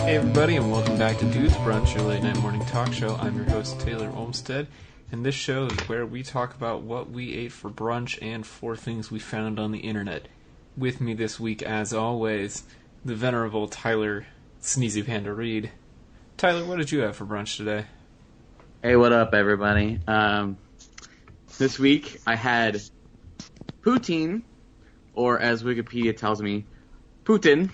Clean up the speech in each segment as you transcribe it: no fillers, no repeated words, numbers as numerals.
Hey everybody, and welcome back to Dude's Brunch, your late night morning talk show. I'm your host, Taylor Olmstead, and this show is where we talk about what we ate for brunch and 4 things we found on the internet. With me this week, as always, the venerable Tyler Sneezy Panda Reed. Tyler, what did you have for brunch today? Hey, what up, everybody? This week I had poutine, or as Wikipedia tells me, Putin.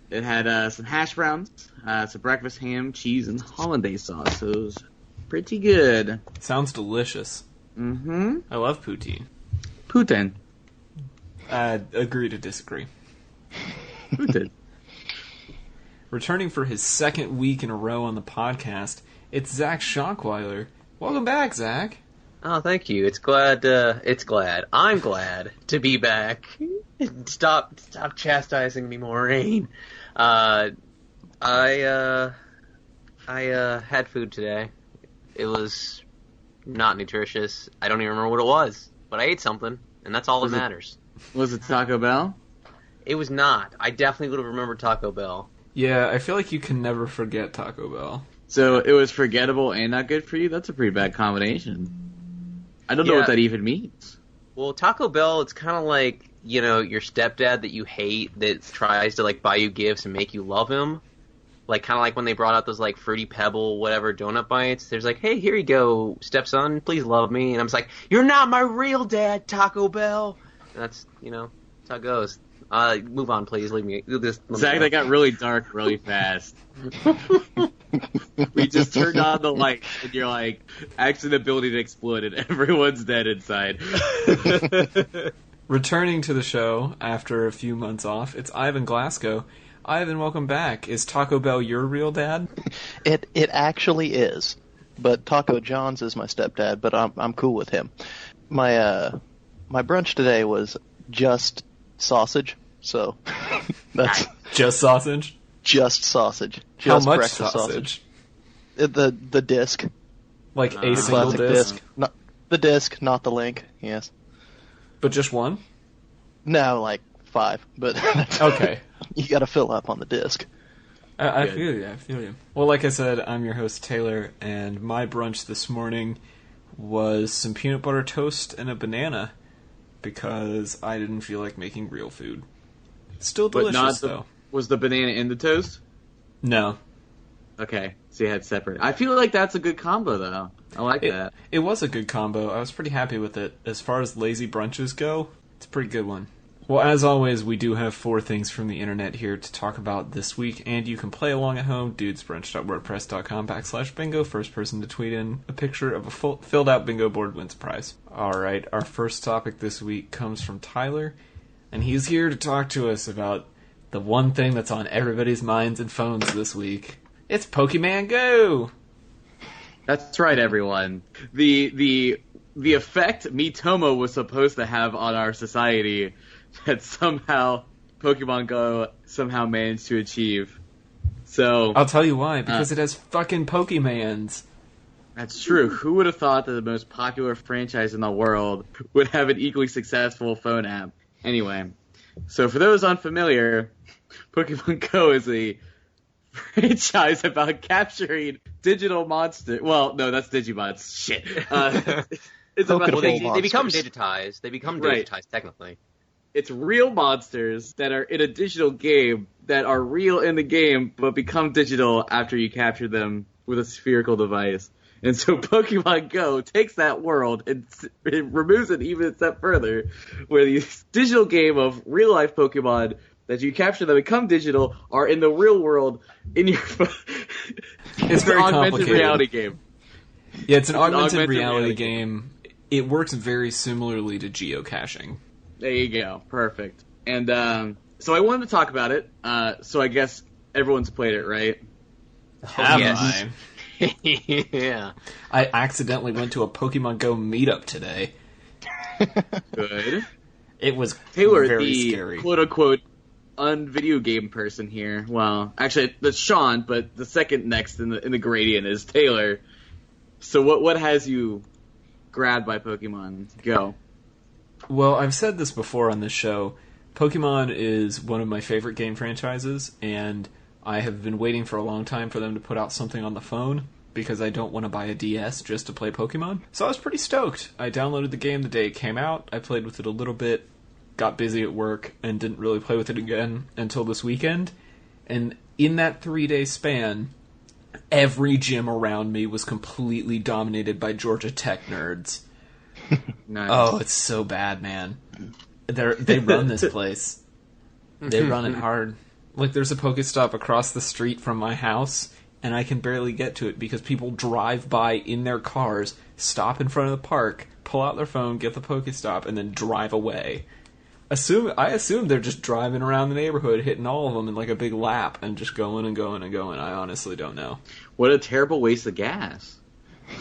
It had some hash browns, some breakfast ham, cheese, and hollandaise sauce. So it was pretty good. Sounds delicious. Mm-hmm. I love poutine. Putin. Agree to disagree. Putin. Returning for his second week in a row on the podcast, it's Zach Schockweiler. Welcome back, Zach. Oh, thank you. I'm glad to be back. Stop chastising me, Maureen. I had food today. It was not nutritious. I don't even remember what it was, but I ate something, and that's all that matters. Was it Taco Bell? It was not. I definitely would have remembered Taco Bell. Yeah, I feel like you can never forget Taco Bell. So it was forgettable and not good for you? That's a pretty bad combination. I don't know what that even means. Well, Taco Bell, it's kind of like, you know, your stepdad that you hate that tries to, like, buy you gifts and make you love him. Like, kind of like when they brought out those, like, Fruity Pebble, whatever, donut bites. There's like, hey, here you go, stepson, please love me. And I'm just like, you're not my real dad, Taco Bell. And that's, you know, that's how it goes. Move on, please. Leave me. Zach, that got really dark really fast. We just turned on the light, and you're like, actually the building exploded. Everyone's dead inside. Returning to the show after a few months off, it's Ivan Glasgow. Ivan, welcome back. Is Taco Bell your real dad? It actually is, but Taco John's is my stepdad. But I'm cool with him. My brunch today was just sausage, so that's just sausage. Just sausage. How Just much breakfast sausage? The disc. Like a The single classic disc? Not the disc, not the link. Yes. But just one? No, like 5. But Okay. You got to fill up on the disc. I feel you. Well, like I said, I'm your host, Taylor, and my brunch this morning was some peanut butter toast and a banana because I didn't feel like making real food. Still delicious, though. Was the banana in the toast? No. Okay, so you had separate. I feel like that's a good combo, though. I like that. It was a good combo. I was pretty happy with it. As far as lazy brunches go, it's a pretty good one. Well, as always, we do have 4 things from the internet here to talk about this week, and you can play along at home, dudesbrunch.wordpress.com/bingo. First person to tweet in a picture of a filled-out bingo board wins a prize. Alright, our first topic this week comes from Tyler, and he's here to talk to us about the one thing that's on everybody's minds and phones this week. It's Pokemon Go! That's right, everyone. The effect Miitomo was supposed to have on our society that somehow Pokemon Go somehow managed to achieve. So I'll tell you why, because it has fucking Pokemans. That's true. Who would have thought that the most popular franchise in the world would have an equally successful phone app? Anyway, so for those unfamiliar, Pokemon Go is a franchise about capturing digital monsters. Well, no, that's Digimons. Shit. It's about they become digitized. They become digitized, technically. It's real monsters that are in a digital game that are real in the game, but become digital after you capture them with a spherical device. And so Pokemon Go takes that world and it removes it even a step further, where the digital game of real-life Pokemon that you capture that become digital are in the real world in your It's very augmented complicated. reality game. Yeah, it's an augmented reality game. It works very similarly to geocaching. There you go. Perfect. And so I wanted to talk about it. So I guess everyone's played it, right? Have yes. I? Yeah. I accidentally went to a Pokemon Go meetup today. Good. It was Taylor, very the scary. quote-unquote un-video game person here. Well, actually, that's Sean, but the second next in the gradient is Taylor. So what has you grabbed by Pokemon Go? Well, I've said this before on this show, Pokemon is one of my favorite game franchises, and I have been waiting for a long time for them to put out something on the phone, because I don't want to buy a DS just to play Pokemon. So I was pretty stoked. I downloaded the game the day it came out, I played with it a little bit, got busy at work, and didn't really play with it again until this weekend. And in that 3-day span, every gym around me was completely dominated by Georgia Tech nerds. Nice. Oh, it's so bad, man. They run this place. They run it hard. Like, there's a Pokestop across the street from my house, and I can barely get to it because people drive by in their cars, stop in front of the park, pull out their phone, get the Pokestop, and then drive away. I assume they're just driving around the neighborhood, hitting all of them in like a big lap, and just going and going and going. I honestly don't know. What a terrible waste of gas.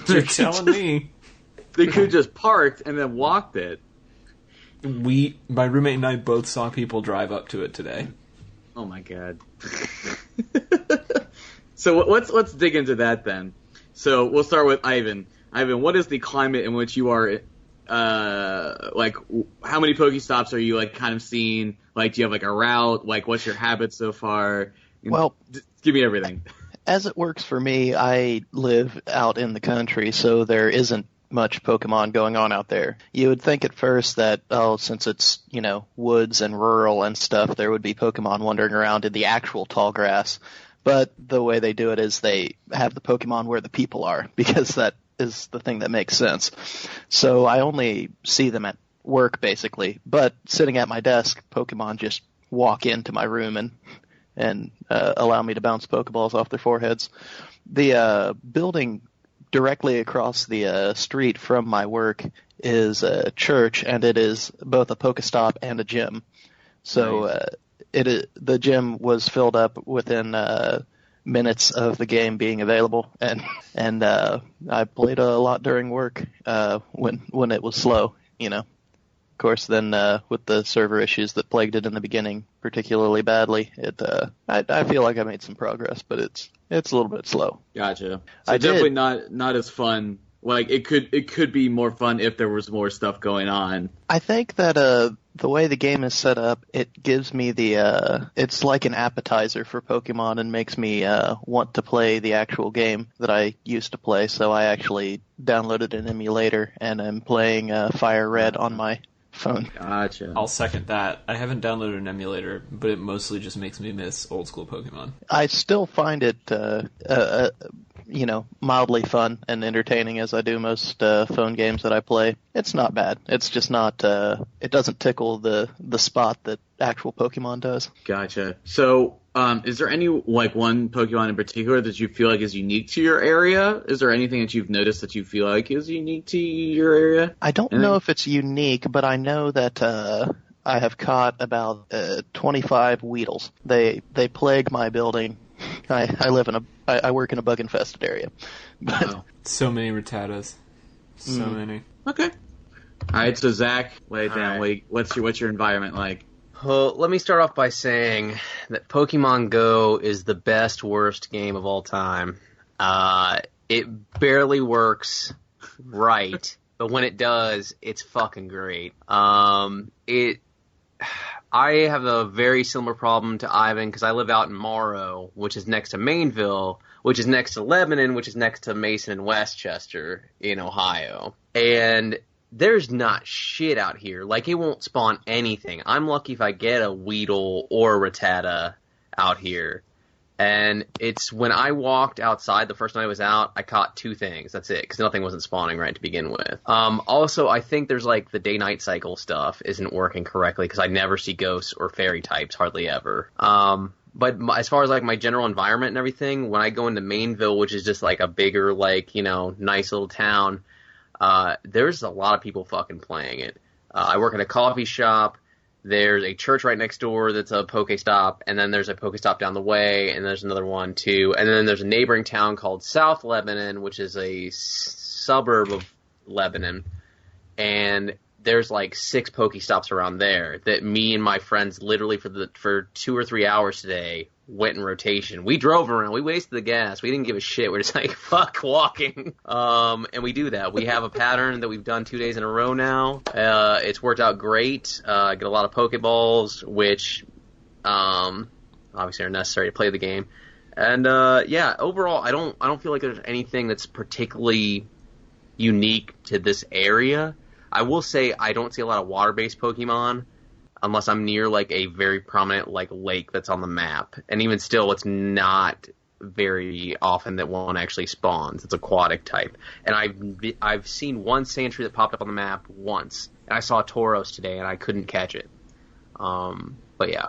You're telling me. They could have just parked and then walked it. My roommate and I both saw people drive up to it today. Oh my god. So let's dig into that then. So we'll start with Ivan. Ivan, what is the climate in which you are? Like, how many Pokestops are you like kind of seeing? Like, do you have like a route? Like, what's your habit so far? Well, just give me everything. As it works for me, I live out in the country, so there isn't much Pokemon going on out there. You would think at first that, since it's, woods and rural and stuff, there would be Pokemon wandering around in the actual tall grass. But the way they do it is they have the Pokemon where the people are, because that is the thing that makes sense. So I only see them at work, basically. But sitting at my desk, Pokemon just walk into my room and allow me to bounce Pokeballs off their foreheads. The building directly across the street from my work is a church, and it is both a Pokestop and a gym. So Nice. The gym was filled up within minutes of the game being available, and I played a lot during work when it was slow. Of course, then with the server issues that plagued it in the beginning particularly badly, I feel like I made some progress, but it's a little bit slow. Gotcha. So definitely not as fun. Like, it could be more fun if there was more stuff going on. I think that the way the game is set up, it gives me it's like an appetizer for Pokemon and makes me want to play the actual game that I used to play. So I actually downloaded an emulator and I'm playing Fire Red on my phone. Gotcha. I'll second that. I haven't downloaded an emulator, but it mostly just makes me miss old school Pokemon. I still find it mildly fun and entertaining, as I do most phone games that I play. It's not bad. It's just not, it doesn't tickle the spot that actual Pokemon does. Gotcha. So, is there any, like, one Pokemon in particular that you feel like is unique to your area? Is there anything that you've noticed that you feel like is unique to your area? I don't know if it's unique, but I know that I have caught about 25 Weedles. They plague my building. I work in a bug-infested area. But Wow. So many Rattatas. So many. Okay. All right, so Zach, lay it down. All Like, what's your environment like? Well, let me start off by saying that Pokemon Go is the best, worst game of all time. It barely works right, but when it does, it's fucking great. I have a very similar problem to Ivan because I live out in Morrow, which is next to Mainville, which is next to Lebanon, which is next to Mason and Westchester in Ohio. And there's not shit out here. Like, it won't spawn anything. I'm lucky if I get a Weedle or a Rattata out here. And it's when I walked outside the first night I was out, I caught 2 things. That's it, because nothing wasn't spawning right to begin with. Also, I think there's like the day-night cycle stuff isn't working correctly because I never see ghosts or fairy types, hardly ever. But as far as like my general environment and everything, when I go into Mainville, which is just like a bigger, like, nice little town, there's a lot of people fucking playing it. I work in a coffee shop. There's a church right next door that's a Pokestop, and then there's a Pokestop down the way, and there's another one too. And then there's a neighboring town called South Lebanon, which is a suburb of Lebanon. And there's like 6 Pokestops around there that me and my friends literally for 2 or 3 hours today went in rotation. We drove around. We wasted the gas. We didn't give a shit. We're just like, fuck walking. And we do that. We have a pattern that we've done 2 days in a row now. It's worked out great. Get a lot of Pokeballs, which obviously are necessary to play the game. And yeah, overall, I don't feel like there's anything that's particularly unique to this area. I will say I don't see a lot of water-based Pokemon unless I'm near like a very prominent like lake that's on the map. And even still, it's not very often that one actually spawns. It's aquatic type. And I've seen one Sandshrew that popped up on the map once. And I saw a Tauros today, and I couldn't catch it. But yeah.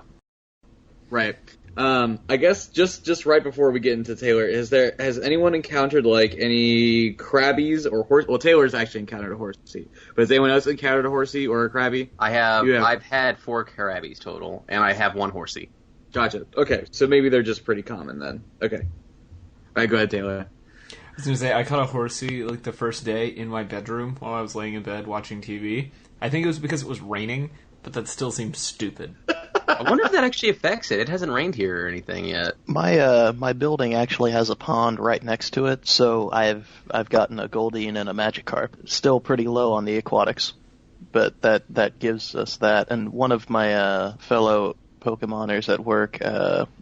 Right. I guess just right before we get into Taylor, has anyone encountered like any Krabbies or horse? Well, Taylor's actually encountered a Horsey, but has anyone else encountered a Horsey or a Krabby? I have. I've had 4 Krabbies total, and I have 1 Horsey. Gotcha. Okay, so maybe they're just pretty common then. Okay. All right, go ahead, Taylor. I was gonna say I caught a Horsey like the first day in my bedroom while I was laying in bed watching TV. I think it was because it was raining, but that still seems stupid. I wonder if that actually affects it. It hasn't rained here or anything yet. My building actually has a pond right next to it, so I've gotten a Goldeen and a Magikarp. Still pretty low on the aquatics, but that gives us that. And one of my fellow Pokemoners at work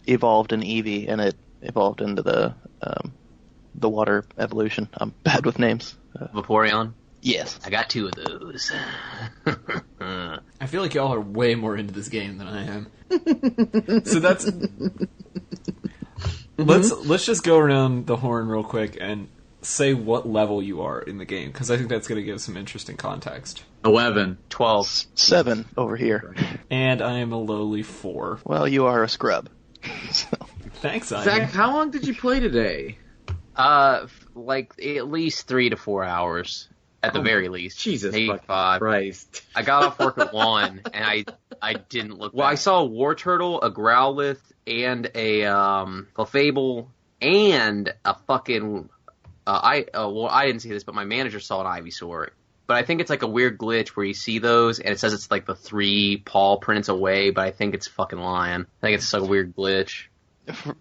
evolved an Eevee, and it evolved into the water evolution. I'm bad with names. Vaporeon? Yes. I got 2 of those. I feel like y'all are way more into this game than I am. So that's... Let's just go around the horn real quick and say what level you are in the game, because I think that's going to give some interesting context. 11. 12. 7 over here. And I am a lowly 4. Well, you are a scrub. So. Thanks, Zach, Ivan. how long did you play today? Like at least 3 to 4 hours. At the very least. Jesus maybe fucking 5. Christ. I got off work at 1, and I didn't look back. Well, I saw a Wartortle, a Growlithe, and a Clefable, and a fucking... I didn't see this, but my manager saw an Ivysaur. But I think it's like a weird glitch where you see those, and it says it's like the 3 paw prints away, but I think it's fucking lying. I think it's like a weird glitch.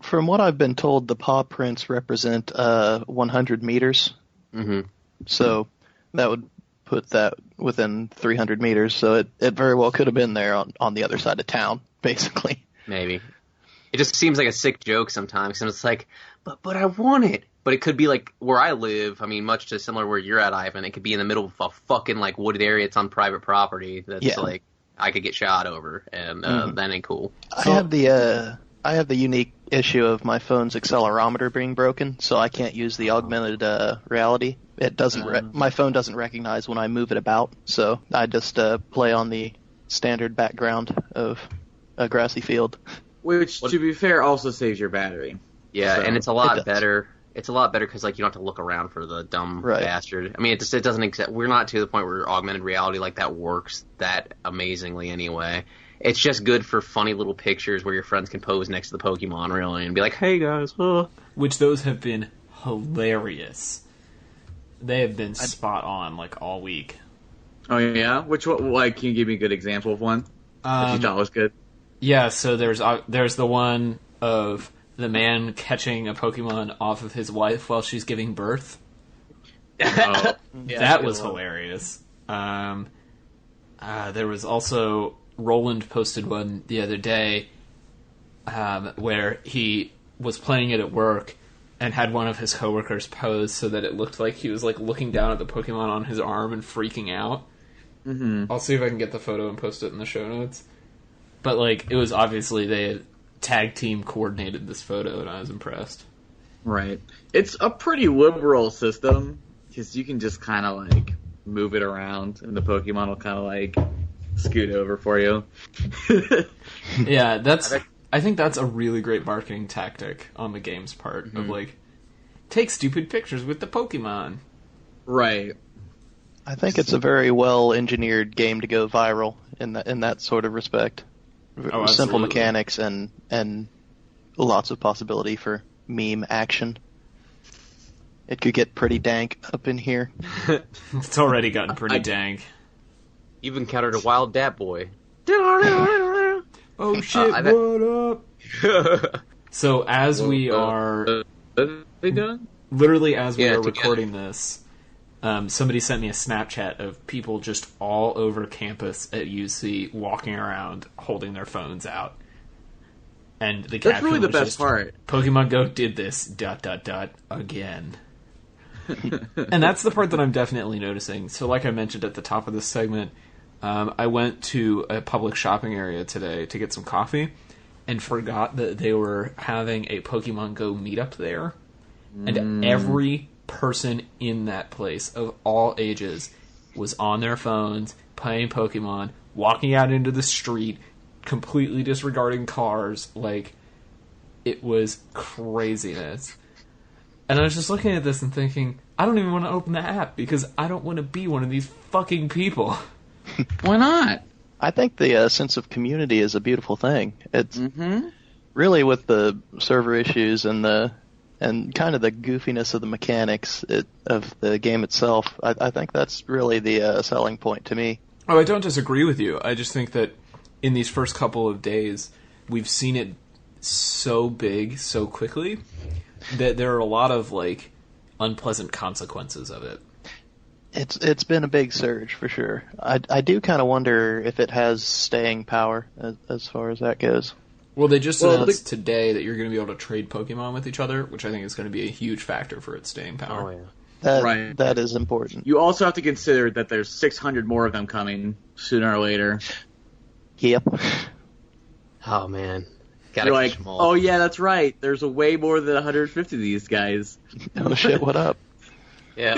From what I've been told, the paw prints represent 100 meters. Mm-hmm. So... that would put that within 300 meters, so it very well could have been there on the other side of town, basically. Maybe. It just seems like a sick joke sometimes, and it's like, but I want it. But it could be like where I live, I mean, much to similar where you're at, Ivan, it could be in the middle of a fucking like wooded area, it's on private property, that's like, I could get shot over, and that ain't cool. I have the unique issue of my phone's accelerometer being broken, so I can't use the augmented reality. It doesn't. My phone doesn't recognize when I move it about, so I just play on the standard background of a grassy field. Which, to be fair, also saves your battery. Yeah, so, and it's a lot better. It's a lot better because like you don't have to look around for the dumb bastard. I mean, it doesn't accept. We're not to the point where augmented reality like that works that amazingly anyway. It's just good for funny little pictures where your friends can pose next to the Pokemon, really, and be like, "Hey guys," Which those have been hilarious. They have been spot on like all week. Oh yeah, which one? Like, can you give me a good example of one that you thought was good? Yeah, so there's the one of the man catching a Pokemon off of his wife while she's giving birth. Oh, That was hilarious. There was also Roland posted one the other day where he was playing it at work and had one of his coworkers pose so that it looked like he was like looking down at the Pokemon on his arm and freaking out. Mm-hmm. I'll see if I can get the photo and post it in the show notes. But like, it was obviously they had tag team coordinated this photo, and I was impressed. Right. It's a pretty liberal system because you can just kind of like move it around, and the Pokemon will kind of like scoot over for you. Yeah, I think that's a really great marketing tactic on the game's part of like, take stupid pictures with the Pokemon. Right. I think it's a very well engineered game to go viral in that sort of respect. Oh, simple mechanics and lots of possibility for meme action. It could get pretty dank up in here. It's already gotten pretty dank. You've encountered a wild Dat boy. Oh shit, what up? So as we are... What are they doing? Literally as we Yeah, are together. recording this, somebody sent me a Snapchat of people just all over campus at UC walking around holding their phones out. And the That's caption really the was best just, part. Pokemon Go did this, ... again. And that's the part that I'm definitely noticing. So like I mentioned at the top of this segment, I went to a public shopping area today to get some coffee and forgot that they were having a Pokemon Go meetup there. And every person in that place of all ages was on their phones, playing Pokemon, walking out into the street, completely disregarding cars. Like, it was craziness. And I was just looking at this and thinking, I don't even want to open the app because I don't want to be one of these fucking people. Why not? I think the sense of community is a beautiful thing. It's Mm-hmm. really with the server issues and kind of the goofiness of the mechanics of the game itself. I think that's really the selling point to me. Oh, I don't disagree with you. I just think that in these first couple of days, we've seen it so big so quickly that there are a lot of like unpleasant consequences of it. It's been a big surge for sure. I do kind of wonder if it has staying power as far as that goes. Well, they just announced today that you're going to be able to trade Pokemon with each other, which I think is going to be a huge factor for its staying power. Oh yeah. Right. That is important. You also have to consider that there's 600 more of them coming sooner or later. Yep. Oh man. Gotta You're catch like, 'em all. oh yeah, that's right. There's a way more than 150 of these guys. Oh shit, what up? Yeah.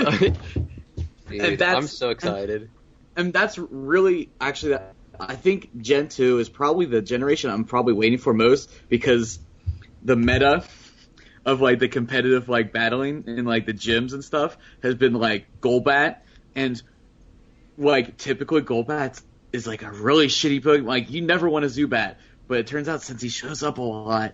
Dude, And that's- I'm so excited. And that's really, actually, I think Gen 2 is probably the generation I'm probably waiting for most, because the meta of, like, the competitive, like, battling in, like, the gyms and stuff has been, like, Golbat, and, like, typically Golbat is, like, a really shitty Pokemon. Like, you never want a Zubat, but it turns out since he shows up a lot,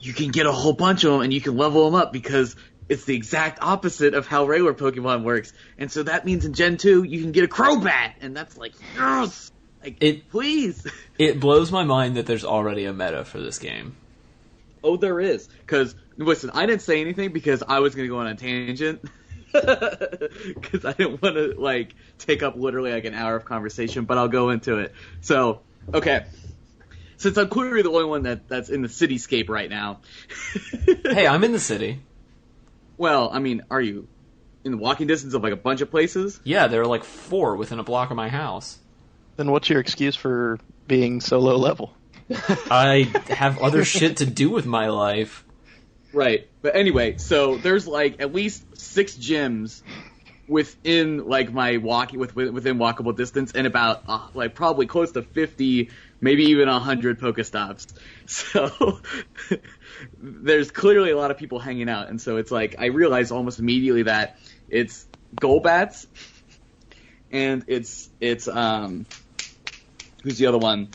you can get a whole bunch of them, and you can level them up, because it's the exact opposite of how regular Pokemon works. And so that means in Gen 2, you can get a Crobat, and that's like, yes! Like, please! It blows my mind that there's already a meta for this game. Oh, there is. Because, listen, I didn't say anything because I was going to go on a tangent. Because I didn't want to, like, take up literally, like, an hour of conversation, but I'll go into it. So, okay. Since I'm clearly the only one that's in the cityscape right now. Hey, I'm in the city. Well, I mean, are you in walking distance of, like, a bunch of places? Yeah, there are like 4 within a block of my house. Then what's your excuse for being so low level? I have other shit to do with my life. Right. But anyway, so there's, like, at least 6 gyms within, like, my within walkable distance, and about, like, probably close to 50, maybe even 100 Pokestops. So there's clearly a lot of people hanging out, and so it's like, I realized almost immediately that it's Golbats, and it's who's the other one?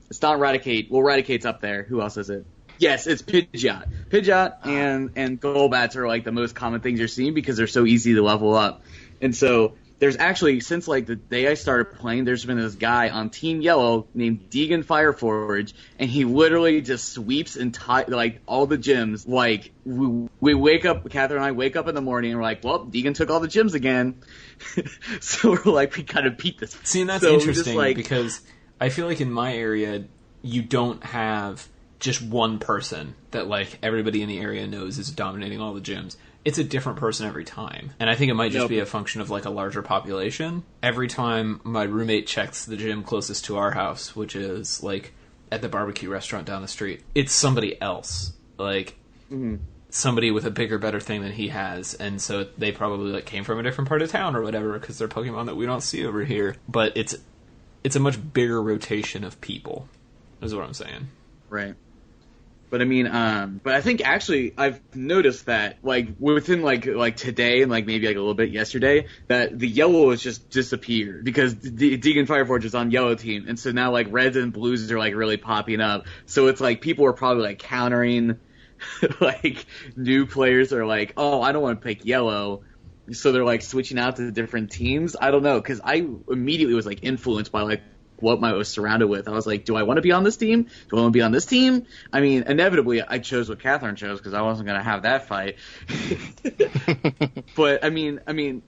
It's not Raticate. Well, Raticate's up there. Who else is it? Yes, it's Pidgeot. Pidgeot and Golbats are, like, the most common things you're seeing because they're so easy to level up. And so there's actually, since, like, the day I started playing, there's been this guy on Team Yellow named Deegan Fireforge, and he literally just sweeps like, all the gyms. Like, we wake up, Catherine and I wake up in the morning, and we're like, well, Deegan took all the gyms again. So we're like, we kind of beat this. See, and that's So we interesting just, like, because I feel like in my area, you don't have just one person that, like, everybody in the area knows is dominating all the gyms. It's a different person every time. And I think it might just be a function of, like, a larger population. Every time my roommate checks the gym closest to our house, which is, like, at the barbecue restaurant down the street, it's somebody else. Like, somebody with a bigger, better thing than he has. And so they probably, like, came from a different part of town or whatever because they're Pokemon that we don't see over here. But it's a much bigger rotation of people, is what I'm saying. Right. But I mean, but I think actually I've noticed that, like, within like today and, like, maybe like a little bit yesterday, that the yellow has just disappeared because Deegan Fireforge is on yellow team, and so now, like, reds and blues are, like, really popping up. So it's like people are probably, like, countering, like, new players are like, oh, I don't want to pick yellow. So they're, like, switching out to different teams. I don't know, because I immediately was, like, influenced by, like, what I was surrounded with. I was like, do I want to be on this team? Do I want to be on this team? I mean, inevitably, I chose what Catherine chose because I wasn't going to have that fight. But, I mean, and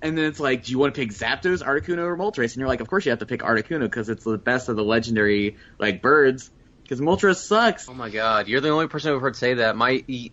then it's like, do you want to pick Zapdos, Articuno, or Moltres? And you're like, of course you have to pick Articuno because it's the best of the legendary, like, birds. Because Moltres sucks. Oh my god, you're the only person I've heard say that.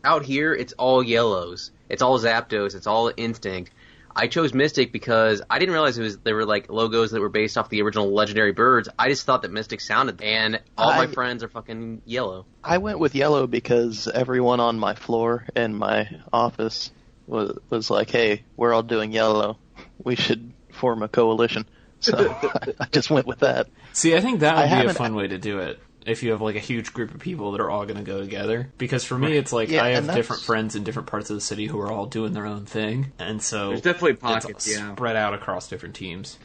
Out here, it's all yellows. It's all Zapdos. It's all Instinct. I chose Mystic because I didn't realize there were like logos that were based off the original legendary birds. I just thought that Mystic sounded, and all my friends are fucking yellow. I went with yellow because everyone on my floor in my office was like, hey, we're all doing yellow. We should form a coalition. So I just went with that. See, I think that would be a fun way to do it. If you have like a huge group of people that are all going to go together. Because for me, it's like I have different friends in different parts of the city who are all doing their own thing. And so there's definitely pockets, it's spread out across different teams.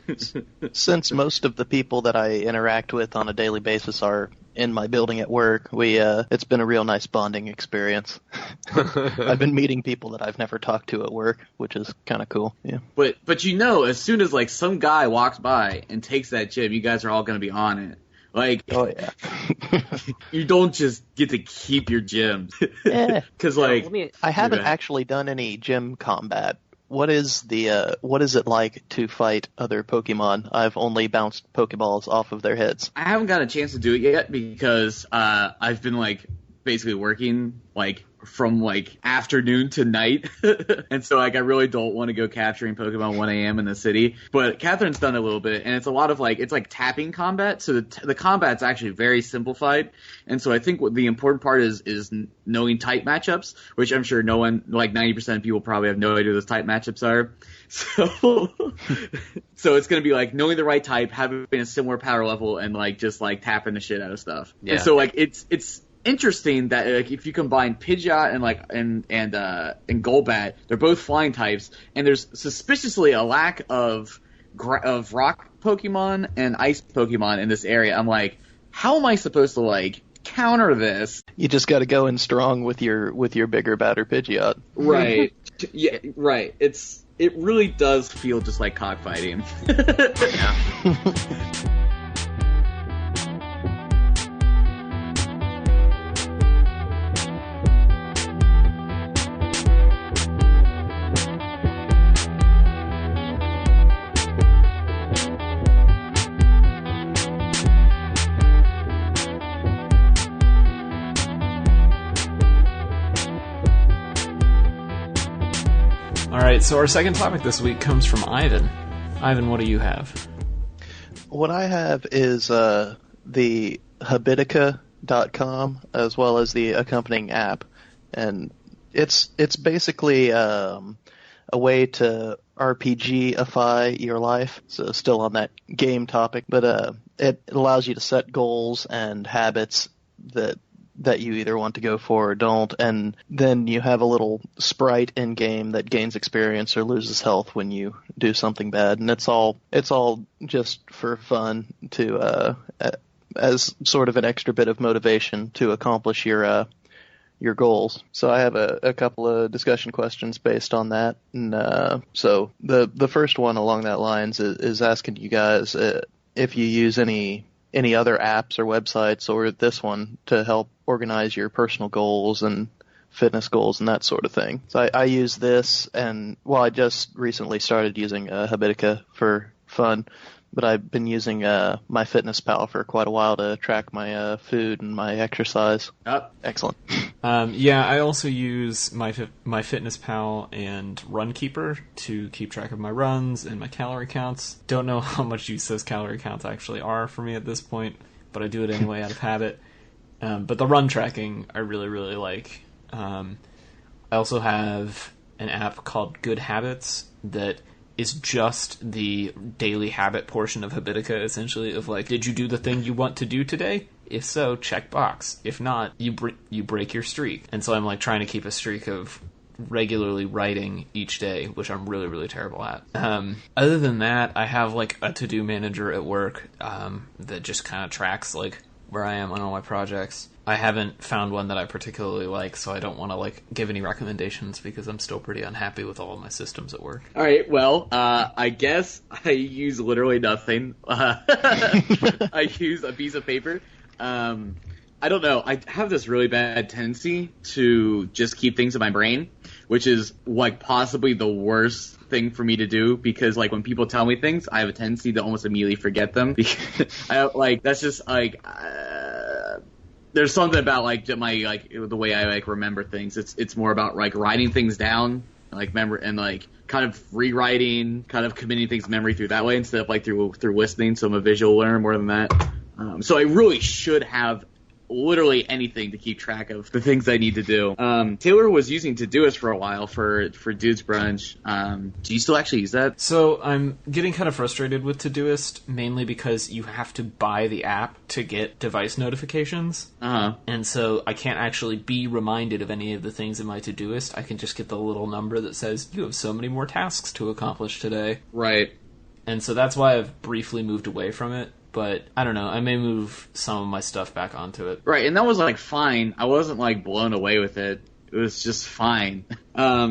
Since most of the people that I interact with on a daily basis are in my building at work, it's been a real nice bonding experience. I've been meeting people that I've never talked to at work, which is kind of cool. Yeah. But as soon as like some guy walks by and takes that gym, you guys are all going to be on it. Like, oh yeah, you don't just get to keep your gym. Because I haven't actually done any gym combat. What is it like to fight other Pokemon? I've only bounced Pokeballs off of their heads. I haven't got a chance to do it yet because I've been like basically working like from like afternoon to night, and so like I really don't want to go capturing Pokemon 1 a.m. in the city. But Catherine's done a little bit, and it's a lot of like it's like tapping combat. So the combat's actually very simplified, and so I think what the important part is knowing type matchups, which I'm sure no one, like 90% of people probably have no idea what those type matchups are. So it's gonna be like knowing the right type, having a similar power level, and like just like tapping the shit out of stuff. Yeah. And so like it's interesting that like if you combine Pidgeot and Golbat, they're both flying types, and there's suspiciously a lack of rock Pokemon and ice Pokemon in this area. I'm like, how am I supposed to like counter this? You just got to go in strong with your bigger, badder Pidgeot. Right. Yeah. Right. It really does feel just like cockfighting. Yeah. Alright, so our second topic this week comes from Ivan. Ivan, what do you have? What I have is the Habitica.com as well as the accompanying app. And it's basically a way to RPG-ify your life. So still on that game topic, but it allows you to set goals and habits that you either want to go for or don't, and then you have a little sprite in game that gains experience or loses health when you do something bad, and it's all just for fun to as sort of an extra bit of motivation to accomplish your goals. So I have a couple of discussion questions based on that, and so the first one along that lines is asking you guys if you use any other apps or websites or this one to help organize your personal goals and fitness goals and that sort of thing. So I use this, and I just recently started using Habitica for fun, but I've been using MyFitnessPal for quite a while to track my food and my exercise. Excellent. Yeah, I also use MyFitnessPal and Runkeeper to keep track of my runs and my calorie counts. Don't know how much use those calorie counts actually are for me at this point, but I do it anyway out of habit. But the run tracking I really, really like. I also have an app called Good Habits that is just the daily habit portion of Habitica, essentially, of like, did you do the thing you want to do today? If so, check box. If not, you break your streak. And so I'm like trying to keep a streak of regularly writing each day, which I'm really, really terrible at. Other than that, I have like a to-do manager at work that just kind of tracks like where I am on all my projects. I haven't found one that I particularly like, so I don't want to give any recommendations because I'm still pretty unhappy with all of my systems at work. All right, well, I guess I use literally nothing. I use a piece of paper. I don't know. I have this really bad tendency to just keep things in my brain, which is possibly the worst thing for me to do because when people tell me things, I have a tendency to almost immediately forget them. Because that's just there's something about my the way I remember things. It's more about writing things down, remember and kind of rewriting, kind of committing things to memory through that way instead of through listening. So I'm a visual learner more than that. So I really should have literally anything to keep track of the things I need to do. Taylor was using Todoist for a while for Dude's Brunch. Do you still actually use that? So I'm getting kind of frustrated with Todoist, mainly because you have to buy the app to get device notifications. Uh-huh. And so I can't actually be reminded of any of the things in my Todoist. I can just get the little number that says, you have so many more tasks to accomplish today. Right. And so that's why I've briefly moved away from it. But I don't know. I may move some of my stuff back onto it. Right, and that was fine. I wasn't blown away with it. It was just fine. I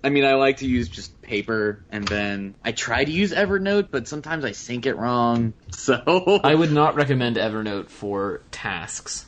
mean, I like to use just paper, and then I try to use Evernote, but sometimes I sync it wrong. So I would not recommend Evernote for tasks.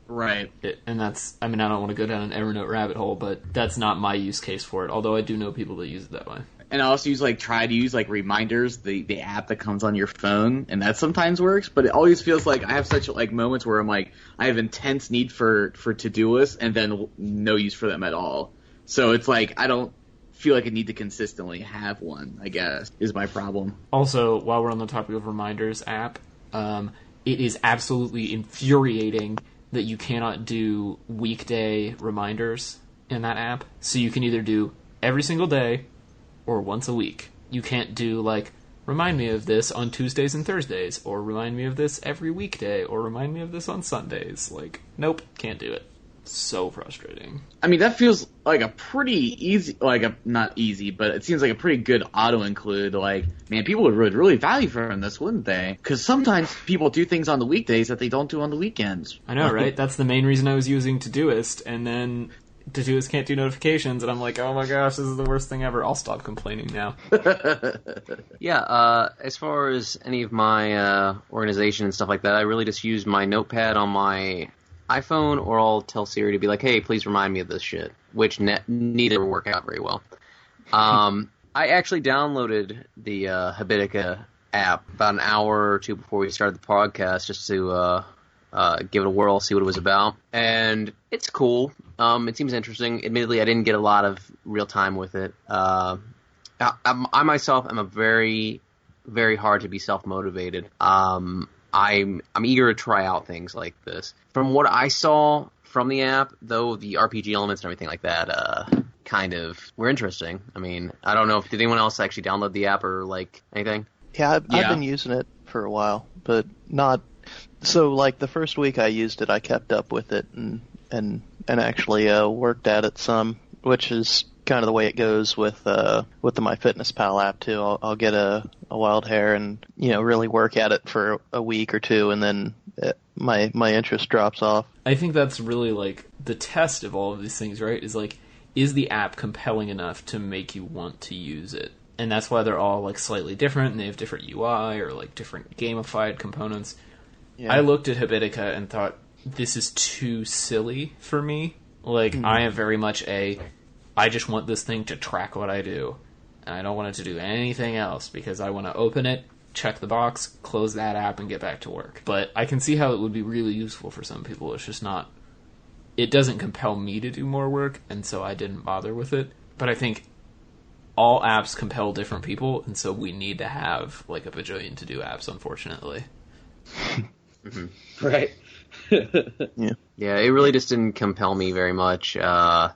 Right. And that's, I mean, I don't want to go down an Evernote rabbit hole, but that's not my use case for it. Although I do know people that use it that way. And I also try to use reminders, the app that comes on your phone, and that sometimes works. But it always feels like I have such moments where I'm I have intense need for to-do lists, and then no use for them at all. So it's I don't feel like I need to consistently have one, I guess, is my problem. Also, while we're on the topic of reminders app, it is absolutely infuriating that you cannot do weekday reminders in that app. So you can either do every single day or once a week. You can't do remind me of this on Tuesdays and Thursdays, or remind me of this every weekday, or remind me of this on Sundays. Nope, can't do it. So frustrating. I mean, that feels like a pretty easy, not easy, but it seems like a pretty good auto-include. Man, people would really value from this, wouldn't they? Because sometimes people do things on the weekdays that they don't do on the weekends. I know, right? That's the main reason I was using Todoist, and then Todoist can't do notifications, and I'm oh my gosh, this is the worst thing ever. I'll stop complaining now. Yeah, as far as any of my organization and stuff like that, I really just use my notepad on my iPhone, or I'll tell Siri to be hey, please remind me of this shit, which neither work out very well. I actually downloaded the Habitica app about an hour or two before we started the podcast just to give it a whirl, see what it was about. And it's cool. It seems interesting. Admittedly, I didn't get a lot of real time with it. I myself am a very, very hard to be self-motivated. I'm eager to try out things like this. From what I saw from the app, though, the RPG elements and everything like that kind of were interesting. I mean, I don't know if did anyone else actually download the app or anything? Yeah, I've been using it for a while, but not. So my first week I used it, I kept up with it and actually worked at it some, which is kind of the way it goes with the MyFitnessPal app too. I'll get a wild hair and really work at it for a week or two, and then my interest drops off. I think that's really the test of all of these things, right? Is the app compelling enough to make you want to use it? And that's why they're all slightly different, and they have different UI or different gamified components. Yeah. I looked at Habitica and thought, this is too silly for me. I am very much I just want this thing to track what I do. And I don't want it to do anything else, because I want to open it, check the box, close that app, and get back to work. But I can see how it would be really useful for some people. It's just not... It doesn't compel me to do more work, and so I didn't bother with it. But I think all apps compel different people, and so we need to have a bajillion to-do apps, unfortunately. Mm-hmm. Right. Yeah, it really just didn't compel me very much when I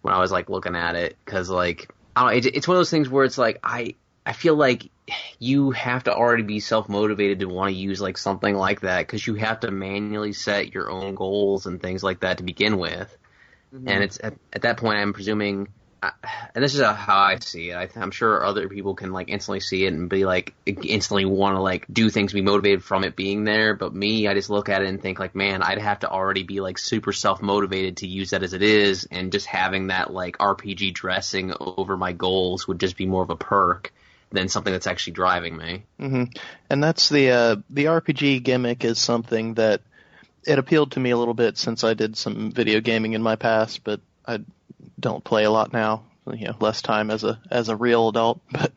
was looking at it, because I don't know, it's one of those things where it's I feel like you have to already be self-motivated to want to use something like that, because you have to manually set your own goals and things like that to begin with. Mm-hmm. And it's at that point, I'm presuming and this is how I see it. I'm sure other people can like instantly see it and be like instantly want to like do things, be motivated from it being there. But me, I just look at it and think like, man, I'd have to already be like super self motivated to use that as it is, and just having that like RPG dressing over my goals would just be more of a perk than something that's actually driving me. Mm-hmm. And that's the RPG gimmick is something that it appealed to me a little bit since I did some video gaming in my past, but I don't play a lot now. Less time as a real adult, but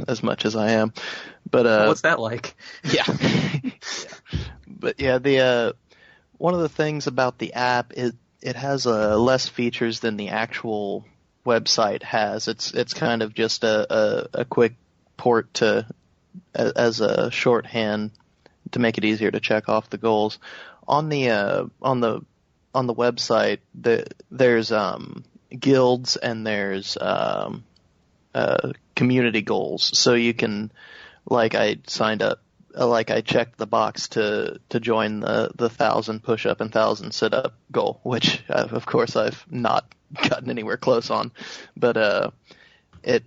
as much as I am. But what's that like? Yeah. Yeah. But yeah, the one of the things about the app is it has less features than the actual website has. It's kind of just a quick port to as a shorthand to make it easier to check off the goals. On the website, there's guilds and there's community goals. So you can, like, I signed up, like I checked the box to join the 1,000 push-up and 1,000 sit-up goal, which of course I've not gotten anywhere close on. But it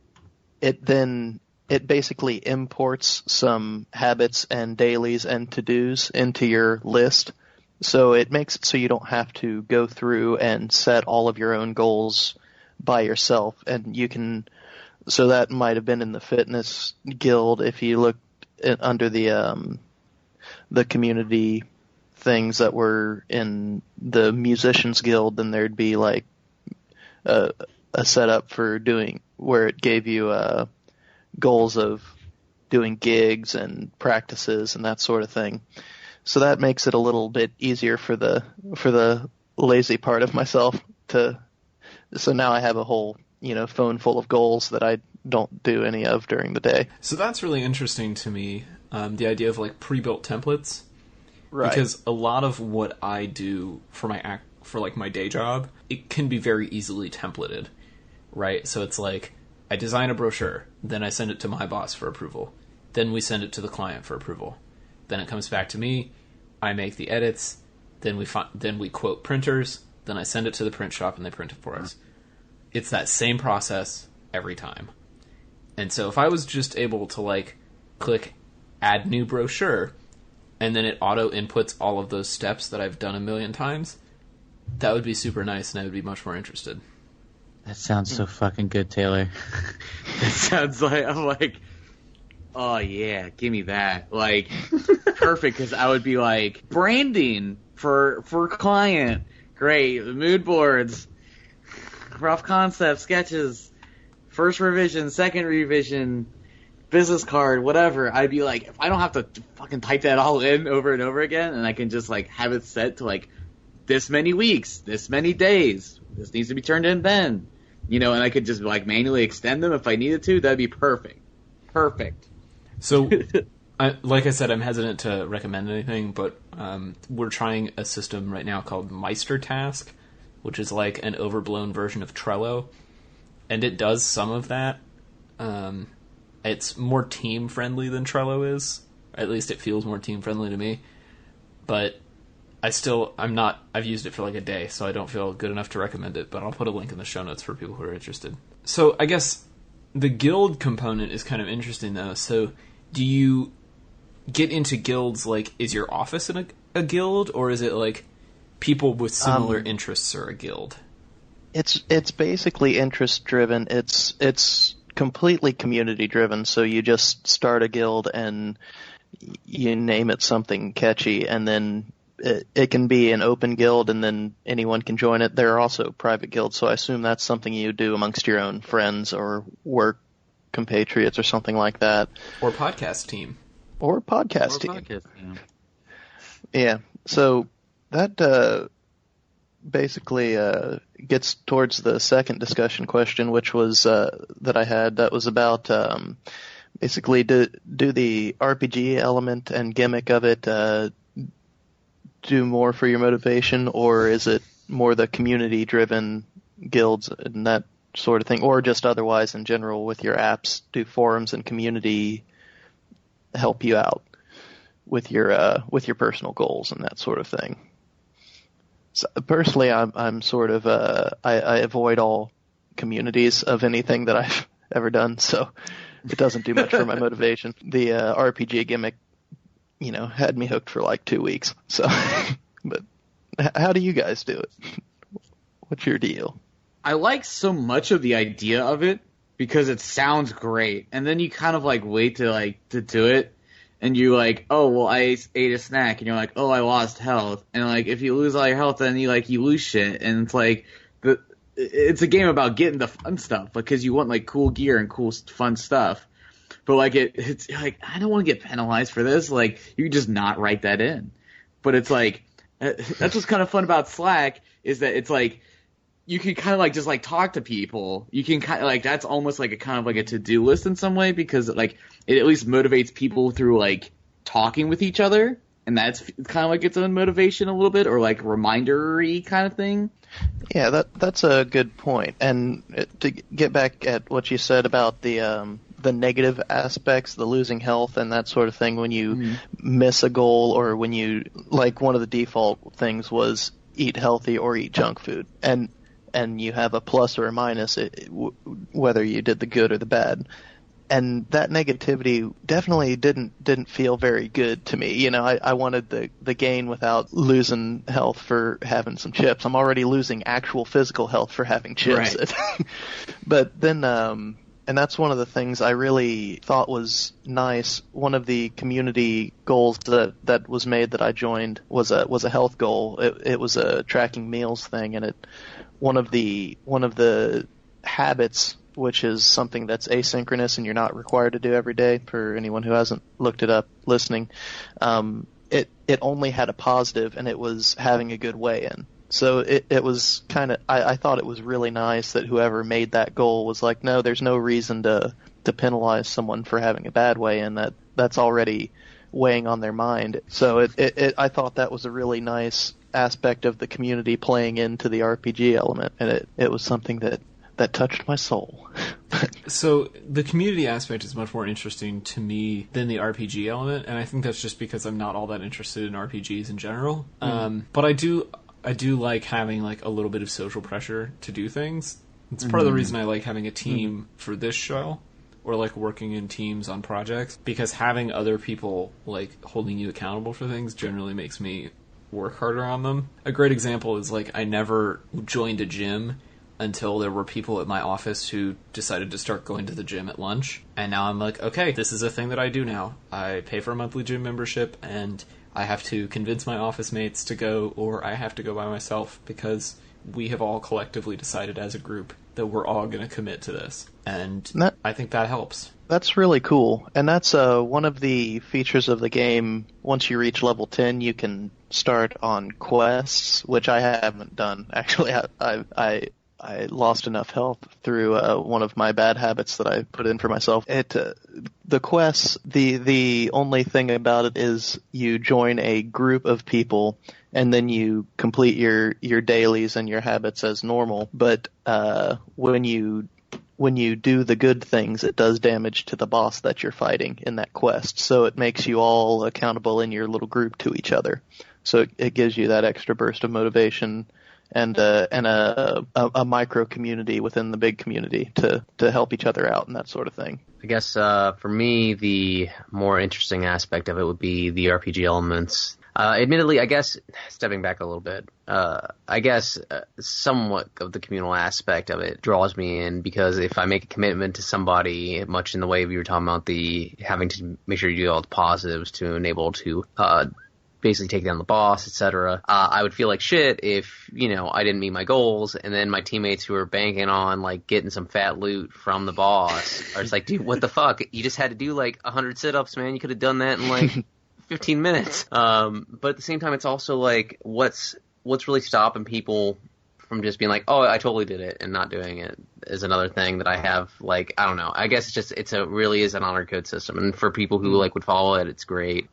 basically imports some habits and dailies and to-dos into your list. So it makes it so you don't have to go through and set all of your own goals by yourself. And you can, so that might have been in the fitness guild. If you look under the community things that were in the musicians guild, then there'd be like a setup for doing, where it gave you goals of doing gigs and practices and that sort of thing. So that makes it a little bit easier for the lazy part of myself to. So now I have a whole phone full of goals that I don't do any of during the day. So that's really interesting to me. The idea of like pre-built templates, right? Because a lot of what I do for my day job, it can be very easily templated, right? So it's like I design a brochure, then I send it to my boss for approval, then we send it to the client for approval. Then it comes back to me, I make the edits, then we quote printers, then I send it to the print shop and they print it for us. It's that same process every time. And so if I was just able to like click add new brochure and then it auto inputs all of those steps that I've done a million times, that would be super nice and I would be much more interested. That sounds so fucking good, Taylor. It sounds like, I'm like, oh yeah, give me that. Like, perfect, because I would be like, branding for client, great, the mood boards, rough concept, sketches, first revision, second revision, business card, whatever. I'd be like, if I don't have to fucking type that all in over and over again, and I can just like have it set to like this many weeks, this many days, this needs to be turned in then, and I could just like manually extend them if I needed to, that'd be perfect. Perfect. So, like I said, I'm hesitant to recommend anything, but we're trying a system right now called Meister Task, which is like an overblown version of Trello, and it does some of that. It's more team-friendly than Trello is. At least it feels more team-friendly to me. But I've used it for like a day, so I don't feel good enough to recommend it, but I'll put a link in the show notes for people who are interested. So I guess the guild component is kind of interesting, though. So do you get into guilds, like, is your office in a guild, or is it like people with similar interests are a guild? It's basically interest driven. It's completely community driven. So you just start a guild and you name it something catchy, and then it can be an open guild, and then anyone can join it. There are also private guilds, so I assume that's something you do amongst your own friends or work compatriots or something like that. Or podcast team. Yeah. So that basically gets towards the second discussion question, which was that I had. That was about basically do the RPG element and gimmick of it do more for your motivation, or is it more the community-driven guilds and that sort of thing, or just otherwise in general with your apps, do forums and community help you out with your personal goals and that sort of thing? So personally, I'm sort of I avoid all communities of anything that I've ever done, so it doesn't do much for my motivation. The RPG gimmick, had me hooked for like 2 weeks. So, but how do you guys do it? What's your deal? I like so much of the idea of it because it sounds great, and then you kind of like wait to do it, and you're like, oh well, I ate a snack, and you're like, oh, I lost health, and like if you lose all your health, then you lose shit, and it's like it's a game about getting the fun stuff because you want like cool gear and cool fun stuff, but like it's like I don't want to get penalized for this. Like you can just not write that in, but it's like that's what's kind of fun about Slack is that it's like. You can kind of like just like talk to people. You can kind of like that's almost like a kind of like a to-do list in some way because like it at least motivates people through like talking with each other, and that's kind of like its own motivation a little bit or like reminder-y kind of thing. Yeah, that's a good point. And to get back at what you said about the negative aspects, the losing health and that sort of thing when you miss a goal or when you like one of the default things was eat healthy or eat junk food and you have a plus or a minus, whether you did the good or the bad. And that negativity definitely didn't feel very good to me. I wanted the gain without losing health for having some chips. I'm already losing actual physical health for having chips. Right. But then, and that's one of the things I really thought was nice. One of the community goals that was made that I joined was a health goal. It was a tracking meals thing, and one of the habits, which is something that's asynchronous and you're not required to do every day. For anyone who hasn't looked it up listening, it only had a positive, and it was having a good weigh-in. So it was kind of I thought it was really nice that whoever made that goal was like, no, there's no reason to penalize someone for having a bad weigh-in. That's already weighing on their mind. So I thought that was a really nice aspect of the community playing into the RPG element, and it was something that touched my soul. So the community aspect is much more interesting to me than the RPG element, and I think that's just because I'm not all that interested in RPGs in general. But I do like having like a little bit of social pressure to do things. It's part of the reason I like having a team for this show, or like working in teams on projects, because having other people like holding you accountable for things generally makes me work harder on them. A great example is like I never joined a gym until there were people at my office who decided to start going to the gym at lunch. And now I'm like, okay, this is a thing that I do now. I pay for a monthly gym membership, and I have to convince my office mates to go, or I have to go by myself, because we have all collectively decided as a group that we're all going to commit to this. And I think that helps. That's really cool. And that's one of the features of the game. Once you reach level 10, you can start on quests, which I haven't done. Actually, I lost enough health through one of my bad habits that I put in for myself. The quests, the only thing about it is you join a group of people and then you complete your dailies and your habits as normal. But when you do the good things, it does damage to the boss that you're fighting in that quest. So it makes you all accountable in your little group to each other. So it gives you that extra burst of motivation and a micro community within the big community to help each other out and that sort of thing. I guess for me, the more interesting aspect of it would be the RPG elements. Admittedly, I guess, stepping back a little bit, I guess somewhat of the communal aspect of it draws me in, because if I make a commitment to somebody, much in the way you were talking about the having to make sure you do all the positives to enable to basically take down the boss, etc. I would feel like shit if, I didn't meet my goals, and then my teammates who are banking on, like, getting some fat loot from the boss are just like, dude, what the fuck? You just had to do, like, 100 sit-ups, man. You could have done that in, like, 15 minutes. But at the same time, it's also, like, what's really stopping people from just being like, oh, I totally did it, and not doing it is another thing that I have, like, I don't know. I guess it really is an honor code system, and for people who, like, would follow it, it's great.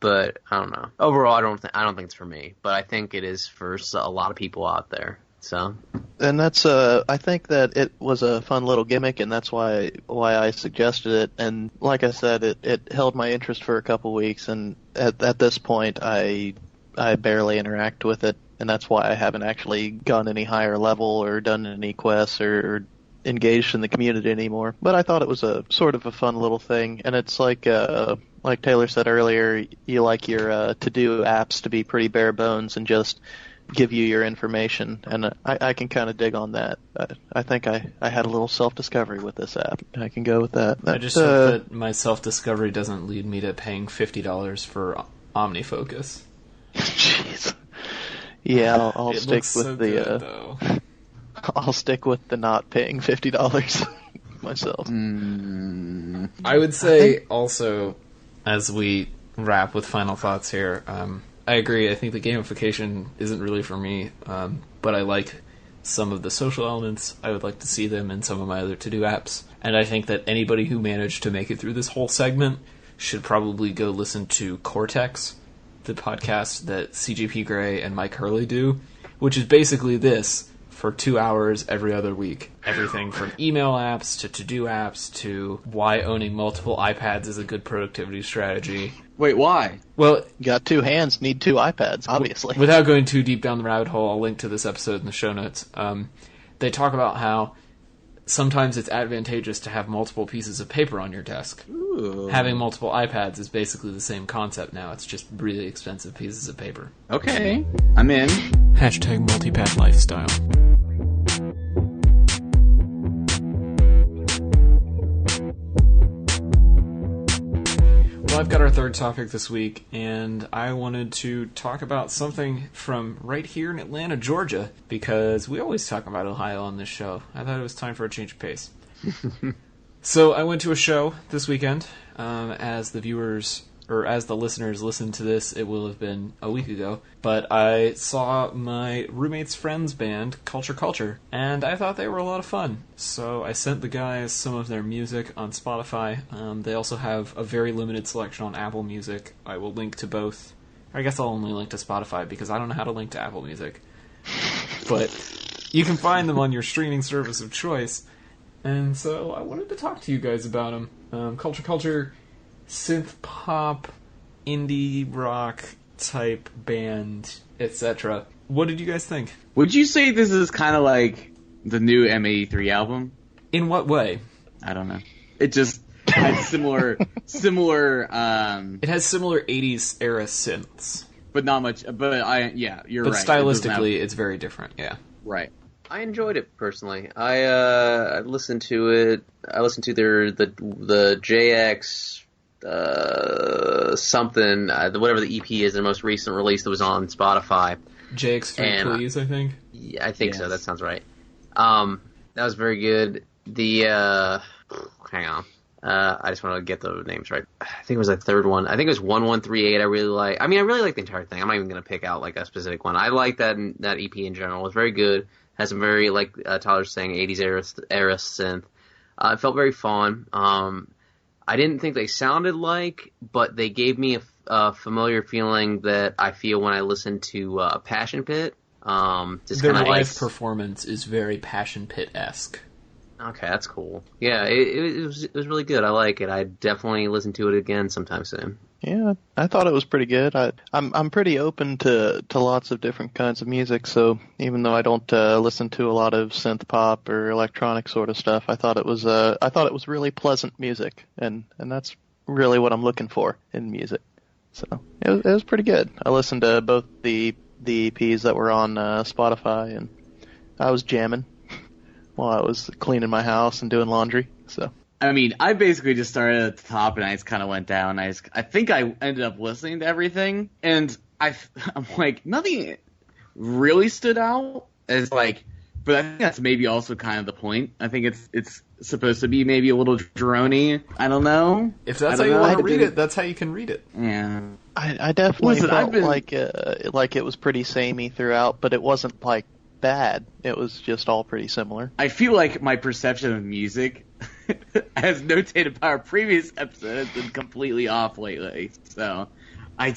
But I don't know. Overall, I don't think it's for me, but I think it is for a lot of people out there. So, and that's I think that it was a fun little gimmick, and that's why I suggested it. And like I said, it held my interest for a couple weeks, and at this point, I barely interact with it and that's why I haven't actually gone any higher level or done any quests or engaged in the community anymore. But I thought it was a sort of a fun little thing, and it's like Taylor said earlier, you like your to-do apps to be pretty bare bones and just give you your information, and I can kind of dig on that. I think I had a little self-discovery with this app. I can go with that. I just hope that my self-discovery doesn't lead me to paying $50 for OmniFocus. Jeez. Yeah, I'll It stick looks with so the. good, though. I'll stick with the not paying $50 myself. I would say also, as we wrap with final thoughts here, I agree. I think the gamification isn't really for me, but I like some of the social elements. I would like to see them in some of my other to-do apps. And I think that anybody who managed to make it through this whole segment should probably go listen to Cortex, the podcast that CGP Grey and Mike Hurley do, which is basically this for 2 hours every other week. Everything from email apps to to-do apps to why owning multiple iPads is a good productivity strategy. Wait, why? Well, Got 2 hands, need 2 iPads, obviously. without going too deep down the rabbit hole, I'll link to this episode in the show notes. They talk about how sometimes it's advantageous to have multiple pieces of paper on your desk. Ooh. Having multiple iPads is basically the same concept now. It's just really expensive pieces of paper. Okay, I'm in. Hashtag multipad lifestyle. Well, I've got our third topic this week, and I wanted to talk about something from right here in Atlanta, Georgia, because we always talk about Ohio on this show. I thought it was time for a change of pace. So I went to a show this weekend. As the viewers, or as the listeners listen to this, it will have been a week ago. But I saw my roommate's friend's band, Culture Culture, and I thought they were a lot of fun. So I sent the guys some of their music on Spotify. They also have a very limited selection on Apple Music. I will link to both. I guess I'll only link to Spotify because I don't know how to link to Apple Music. But you can find them on your streaming service of choice. And so I wanted to talk to you guys about them. Culture Culture, synth pop, indie rock type band, etc. What did you guys think? Would you say this is kind of like the new M83 album? In what way? I don't know. It just had similar, It has similar 80s era synths. but not much. But you're But right. stylistically, it's very different, yeah. Right. I enjoyed it personally. I listened to it. I listened to the JX something, whatever the EP is, their most recent release that was on Spotify. JX3 And, Please, I think. Yeah, I think so. Yes. That sounds right. That was very good. Hang on. I just want to get the names right. I think it was the third one. I think it was 1138. I really like the entire thing. I'm not even going to pick out like a specific one. I like that EP in general. It was very good. Has some very, like Tyler's saying, 80s era synth. It felt very fun. I didn't think they sounded like, but they gave me a familiar feeling that I feel when I listen to Passion Pit. Just Their kind of live performance is very Passion Pit-esque. Okay, that's cool. Yeah, it was really good. I like it. I definitely listen to it again sometime soon. Yeah, I thought it was pretty good. I'm pretty open to lots of different kinds of music, so even though I don't listen to a lot of synth pop or electronic sort of stuff, I thought it was really pleasant music, and that's really what I'm looking for in music. So it was pretty good. I listened to both the EPs that were on Spotify, and I was jamming while I was cleaning my house and doing laundry. So. I mean, I basically just started at the top and I just kind of went down. I think I ended up listening to everything, and I'm like, nothing really stood out as like, but I think that's maybe also kind of the point. I think it's supposed to be maybe a little droney. I don't know. If that's how you want to read it, that's how you can read it. Yeah. I definitely felt like it was pretty samey throughout, but it wasn't like bad. It was just all pretty similar. I feel like my perception of music, as notated by our previous episode, has been completely off lately. So I'm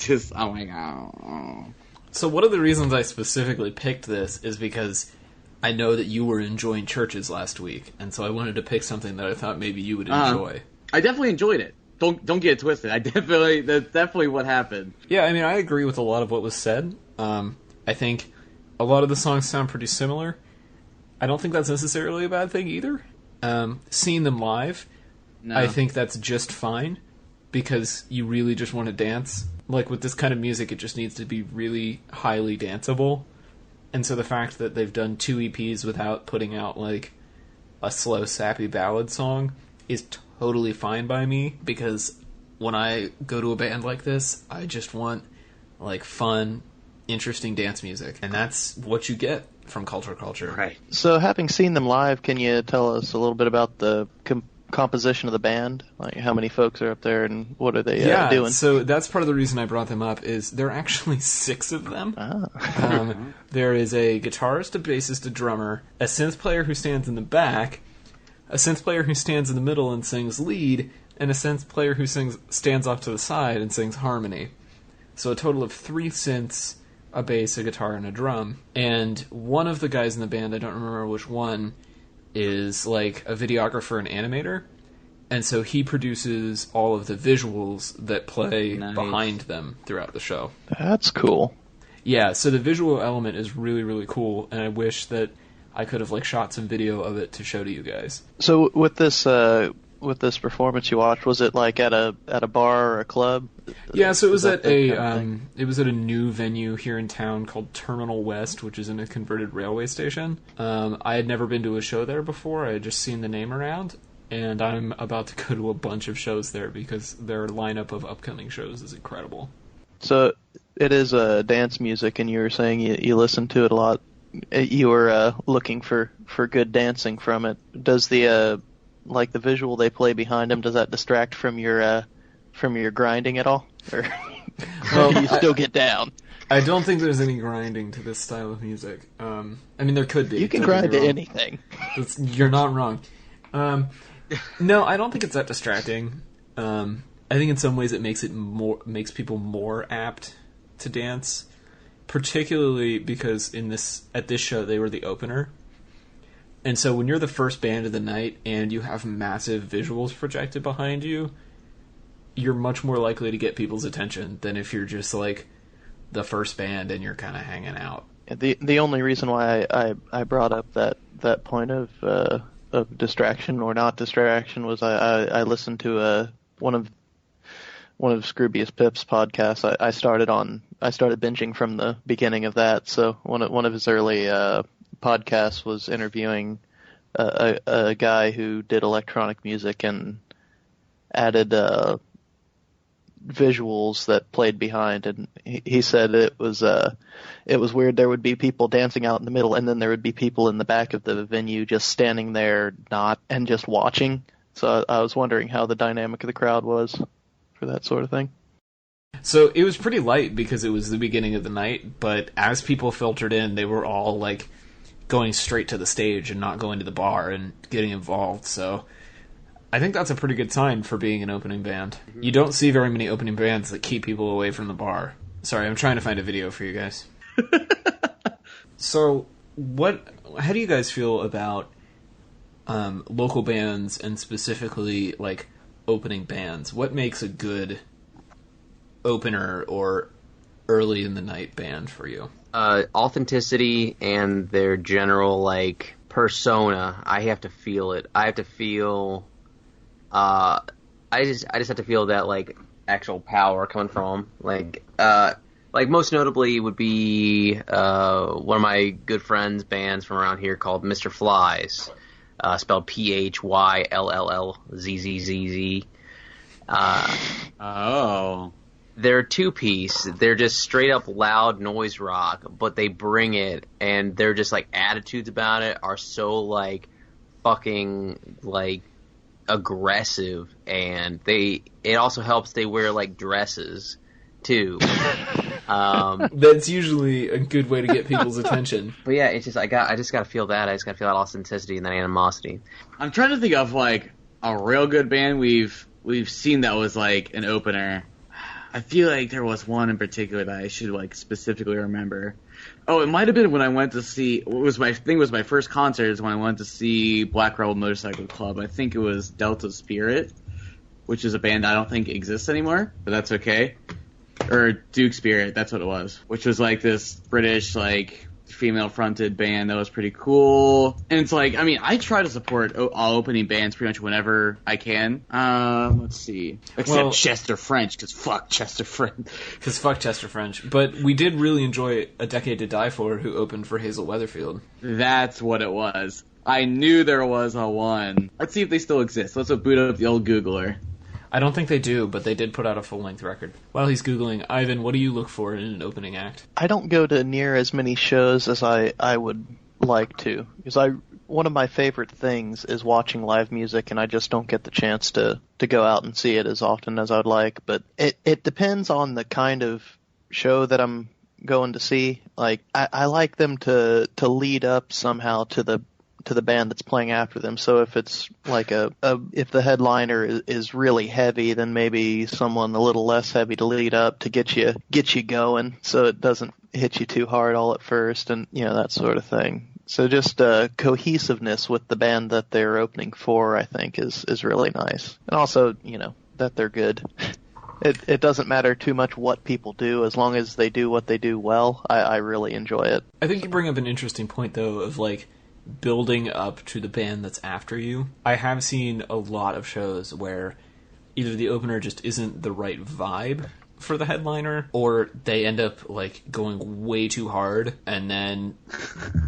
like, oh. So one of the reasons I specifically picked this is because I know that you were enjoying Churches last week, and so I wanted to pick something that I thought maybe you would enjoy. I definitely enjoyed it. Don't get it twisted. That's definitely what happened. Yeah, I mean, I agree with a lot of what was said. I think a lot of the songs sound pretty similar. I don't think that's necessarily a bad thing either. Seeing them live, No. I think that's just fine, because you really just want to dance. Like, with this kind of music, it just needs to be really highly danceable. And so the fact that they've done 2 EPs without putting out, like, a slow, sappy ballad song is totally fine by me, because when I go to a band like this, I just want, like, fun, interesting dance music. And that's what you get from Culture. Right. So, having seen them live, can you tell us a little bit about the composition of the band? Like, how many folks are up there, and what are they doing? So that's part of the reason I brought them up, is there are actually 6 of them. There is a guitarist, a bassist, a drummer, a synth player who stands in the back, a synth player who stands in the middle and sings lead, and a synth player who stands off to the side and sings harmony. So a total of 3 synths, a bass, a guitar, and a drum. And one of the guys in the band, I don't remember which one, is like a videographer and animator. And so he produces all of the visuals that play behind them throughout the show. That's cool. Yeah, so the visual element is really, really cool, and I wish that I could have like shot some video of it to show to you guys. So with this performance you watched, was it like at a bar or a club? Yeah, so it was at a new venue here in town called Terminal West, which is in a converted railway station. I had never been to a show there before. I had just seen the name around, and I'm about to go to a bunch of shows there because their lineup of upcoming shows is incredible. So it is dance music, and you were saying you listen to it a lot. You were looking for good dancing from it. Does the like the visual they play behind them, does that distract from your grinding at all, or well, you still get down? I don't think there's any grinding to this style of music. I mean, there could be. You can grind to anything. You're not wrong. No, I don't think it's that distracting. I think in some ways it makes people more apt to dance, particularly because at this show they were the opener. And so when you're the first band of the night and you have massive visuals projected behind you, you're much more likely to get people's attention than if you're just like the first band and you're kind of hanging out. The only reason why I brought up that point of distraction or not distraction was I listened to one of Scroobius Pip's podcasts. I started binging from the beginning of that. So one of his early podcasts was interviewing a guy who did electronic music and added visuals that played behind, and he said it was weird. There would be people dancing out in the middle, and then there would be people in the back of the venue just standing there, and just watching. So I was wondering how the dynamic of the crowd was for that sort of thing. So it was pretty light because it was the beginning of the night, but as people filtered in, they were all like going straight to the stage and not going to the bar and getting involved. So I think that's a pretty good sign for being an opening band. You don't see very many opening bands that keep people away from the bar. Sorry, I'm trying to find a video for you guys. So how do you guys feel about local bands and specifically like opening bands? What makes a good opener or early in the night band for you? Authenticity and their general like persona. I have to feel it. I have to feel. I just have to feel that like actual power coming from them. Like most notably would be one of my good friends' bands from around here called Mr. Flies, spelled PHYLLLZZZZ. Oh. They're a 2-piece. They're just straight up loud noise rock, but they bring it, and their just like attitudes about it are so like fucking like aggressive, and it also helps they wear like dresses too. That's usually a good way to get people's attention. But yeah, it's just I just gotta feel that. I just gotta feel that authenticity and that animosity. I'm trying to think of like a real good band we've seen that was like an opener. I feel like there was one in particular that I should like specifically remember. Oh, it might have been when I went to see. My first concert is when I went to see Black Rebel Motorcycle Club. I think it was Delta Spirit, which is a band I don't think exists anymore, but that's okay. Or Duke Spirit, that's what it was. Which was like this British like female-fronted band that was pretty cool. And it's like, I mean, I try to support all opening bands pretty much whenever I can. Let's see. Except Chester French, because fuck Chester French. Because fuck Chester French. But we did really enjoy A Decade to Die For, who opened for Hazel Weatherfield. That's what it was. I knew there was a one. Let's see if they still exist. Let's boot up the old Googler. I don't think they do, but they did put out a full-length record. While he's Googling, Ivan, what do you look for in an opening act? I don't go to near as many shows as I would like to, because one of my favorite things is watching live music, and I just don't get the chance to go out and see it as often as I'd like. But it depends on the kind of show that I'm going to see. Like, I like them to lead up somehow to the band that's playing after them. So if it's like if the headliner is really heavy, then maybe someone a little less heavy to lead up to get you going, so it doesn't hit you too hard all at first, and that sort of thing. So just cohesiveness with the band that they're opening for, I think, is really nice. And also, that they're good. It doesn't matter too much what people do, as long as they do what they do well. I really enjoy it. I think you bring up an interesting point, though, of like building up to the band that's after you. I have seen a lot of shows where either the opener just isn't the right vibe for the headliner, or they end up like going way too hard, and then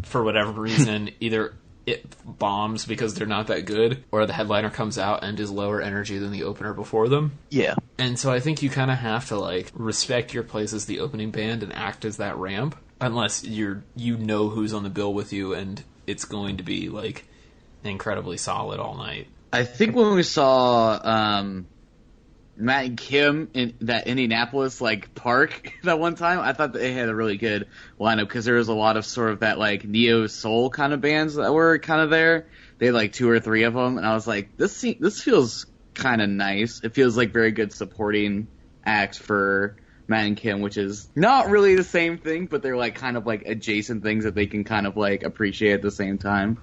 for whatever reason either it bombs because they're not that good, or the headliner comes out and is lower energy than the opener before them. Yeah. And so I think you kind of have to like respect your place as the opening band and act as that ramp, unless you know who's on the bill with you and it's going to be like incredibly solid all night. I think when we saw Matt and Kim in that Indianapolis like park that one time, I thought that they had a really good lineup, because there was a lot of sort of that like neo soul kind of bands that were kind of there. They had like 2 or 3 of them, and I was like, this feels kind of nice. It feels like very good supporting acts for Matt and Kim, which is not really the same thing, but they're like kind of like adjacent things that they can kind of like appreciate at the same time.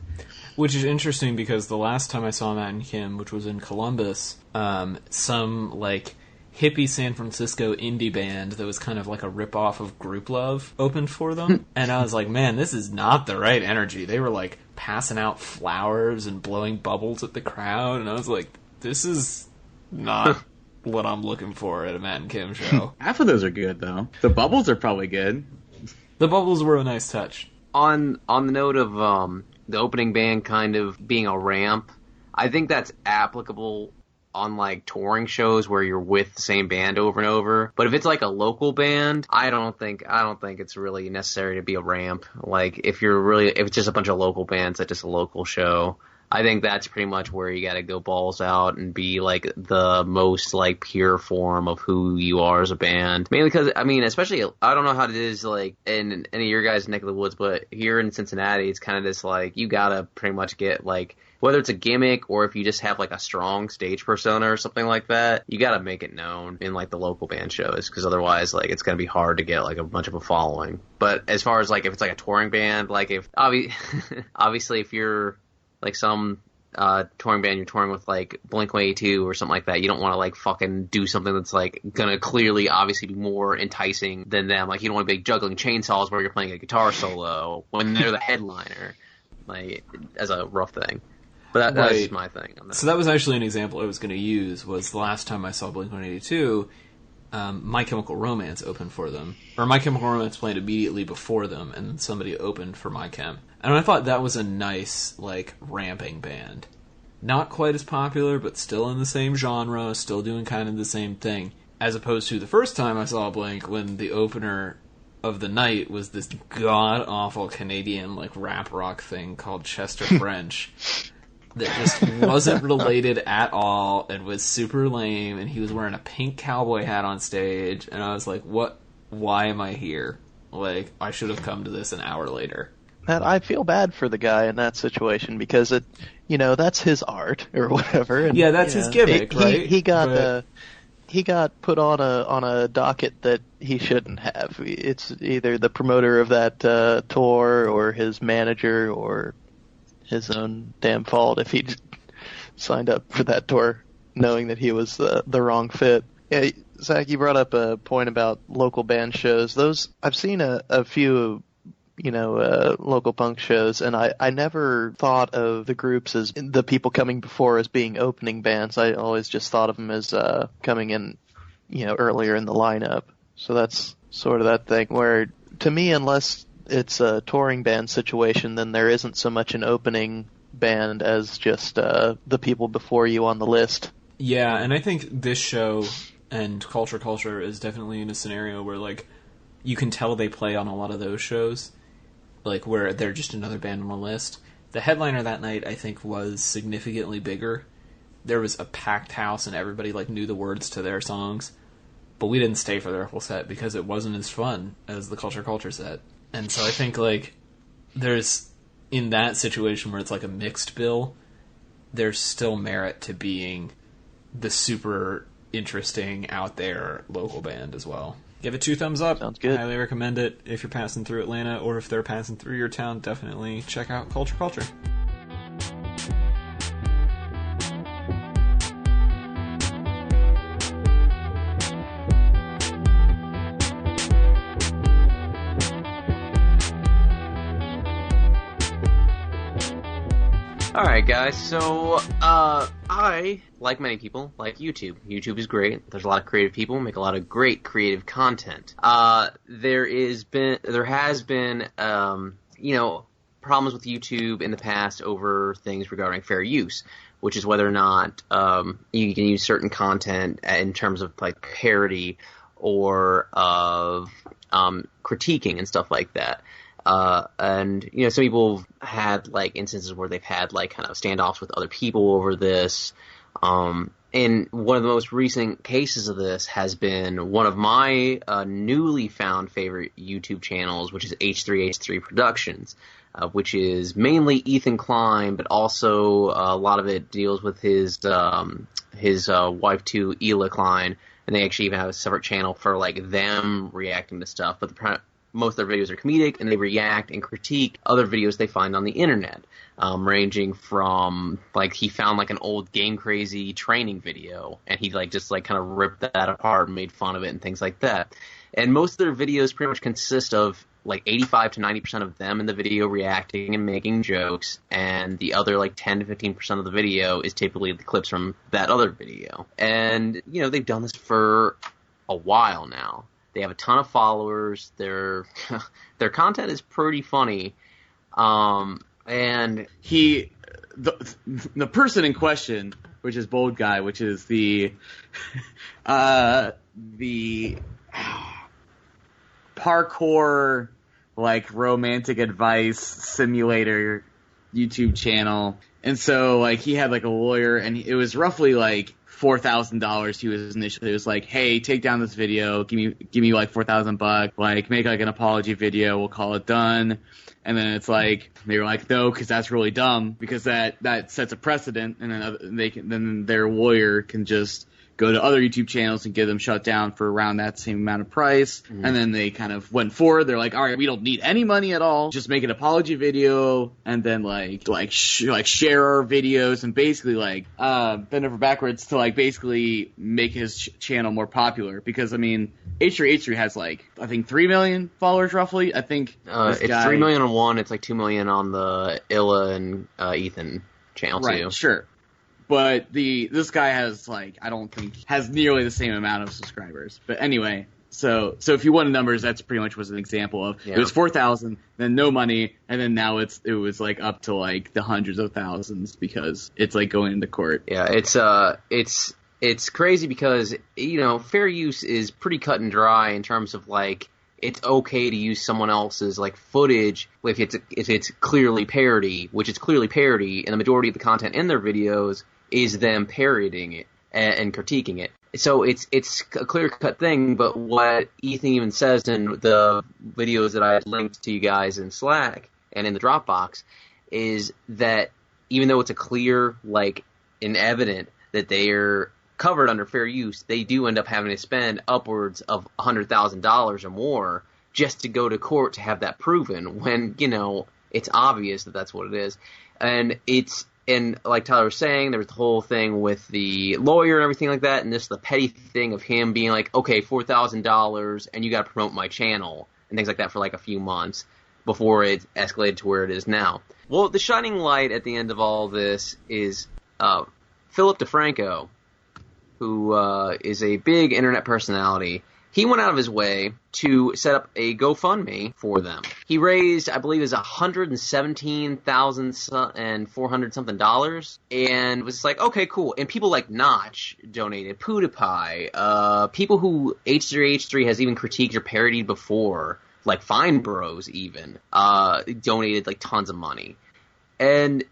Which is interesting, because the last time I saw Matt and Kim, which was in Columbus, some like hippie San Francisco indie band that was kind of like a ripoff of Group Love opened for them, and I was like, man, this is not the right energy. They were like passing out flowers and blowing bubbles at the crowd, and I was like, this is not what I'm looking for at a Matt and Kim show. Half of those are good, though. The bubbles are probably good. The bubbles were a nice touch. On the note of the opening band kind of being a ramp, I think that's applicable on like touring shows where you're with the same band over and over. But if it's like a local band, I don't think it's really necessary to be a ramp. Like if it's just a bunch of local bands at just a local show, I think that's pretty much where you got to go balls out and be like the most like pure form of who you are as a band. Mainly because, I mean, especially, I don't know how it is like in any of your guys' neck of the woods, but here in Cincinnati, it's kind of this like, you got to pretty much get like, whether it's a gimmick or if you just have like a strong stage persona or something like that, you got to make it known in like the local band shows, because otherwise like it's going to be hard to get like a bunch of a following. But as far as like if it's like a touring band, like if obviously if you're like some touring band, you're touring with like Blink-182 or something like that, you don't want to like fucking do something that's like gonna clearly obviously be more enticing than them. Like you don't want to be juggling chainsaws where you're playing a guitar solo when they're the headliner, like as a rough thing. But that's just my thing on that. So that was actually an example I was going to use, was the last time I saw Blink-182, My Chemical Romance opened for them. Or My Chemical Romance played immediately before them, and then somebody opened for My Chem. And I thought that was a nice, like, ramping band. Not quite as popular, but still in the same genre, still doing kind of the same thing. As opposed to the first time I saw Blink, when the opener of the night was this god-awful Canadian, like, rap rock thing called Chester French. That just wasn't related at all and was super lame, and he was wearing a pink cowboy hat on stage, and I was like, why am I here? Like, I should have come to this an hour later. Matt, I feel bad for the guy in that situation, because that's his art or whatever. And, yeah, that's his gimmick, right? He got put on a docket that he shouldn't have. It's either the promoter of that tour or his manager or his own damn fault if he signed up for that tour knowing that he was the wrong fit. Yeah, Zach, you brought up a point about local band shows. Those I've seen a few, local punk shows, and I never thought of the groups as the people coming before as being opening bands. I always just thought of them as coming in, earlier in the lineup. So that's sort of that thing where, to me, unless it's a touring band situation, then there isn't so much an opening band as just the people before you on the list. Yeah, and I think this show and Culture is definitely in a scenario where, like, you can tell they play on a lot of those shows, like, where they're just another band on the list. The headliner that night, I think, was significantly bigger. There was a packed house and everybody, like, knew the words to their songs, but we didn't stay for their whole set because it wasn't as fun as the Culture set. And so I think, like, there's, in that situation where it's like a mixed bill, there's still merit to being the super interesting, out there local band as well. Give it 2 thumbs up. Sounds good. Highly recommend it if you're passing through Atlanta, or if they're passing through your town, definitely check out Culture. Alright guys, so I, like many people, like YouTube. YouTube is great. There's a lot of creative people, make a lot of great creative content. There has been problems with YouTube in the past over things regarding fair use, which is whether or not you can use certain content in terms of like parody or of critiquing and stuff like that. And some people have had like instances where they've had like kind of standoffs with other people over this. And one of the most recent cases of this has been one of my newly found favorite YouTube channels, which is H3H3 Productions, which is mainly Ethan Klein, but also a lot of it deals with his wife too, Ela Klein, and they actually even have a separate channel for like them reacting to stuff. But most of their videos are comedic, and they react and critique other videos they find on the internet, ranging from, like, he found, like, an old Game Crazy training video, and he, like, just, like, kind of ripped that apart and made fun of it and things like that. And most of their videos pretty much consist of, like, 85 to 90% of them in the video reacting and making jokes, and the other, like, 10 to 15% of the video is typically the clips from that other video. And, they've done this for a while now. They have a ton of followers. Their content is pretty funny, and the person in question, which is Bold Guy, which is the parkour, like, romantic advice simulator YouTube channel. And so, like, he had like a lawyer, and it was roughly like $4,000. He was initially, it was like, hey, take down this video, give me like $4,000, like, make like an apology video, we'll call it done. And then it's like, they were like, no, because that's really dumb, because that sets a precedent, and then their lawyer can just go to other YouTube channels and get them shut down for around that same amount of price. Mm-hmm. And then they kind of went forward. They're like, all right, we don't need any money at all. Just make an apology video, and then share our videos, and basically bend over backwards to like basically make his channel more popular. Because I mean, H3H3 has like, I think 3 million followers roughly. I think it's 3 million on one. It's like 2 million on the Illa and Ethan channel too. Right, sure. But this guy has I don't think has nearly the same amount of subscribers. But anyway, so if you wanted numbers, that's pretty much was an example of It was 4,000, then no money, and then now it was like up to like the hundreds of thousands because it's like going into court. Yeah, it's crazy because fair use is pretty cut and dry in terms of like it's okay to use someone else's like footage if it's clearly parody, which is clearly parody, and the majority of the content in their videos is them parodying it and critiquing it. So it's a clear-cut thing, but what Ethan even says in the videos that I linked to you guys in Slack and in the Dropbox is that even though it's a clear, and evident that they're covered under fair use, they do end up having to spend upwards of $100,000 or more just to go to court to have that proven when, it's obvious that that's what it is. And like Tyler was saying, there was the whole thing with the lawyer and everything like that, and this the petty thing of him being like, okay, $4,000, and you got to promote my channel and things like that for like a few months. before it escalated to where it is now. Well, the shining light at the end of all this is Philip DeFranco, who is a big internet personality. He went out of his way to set up a GoFundMe for them. He raised, I believe, is $117,400 something dollars, and was like, okay, cool. And people like Notch donated, PewDiePie, people who H3H3 has even critiqued or parodied before, like Fine Bros even, donated like tons of money. And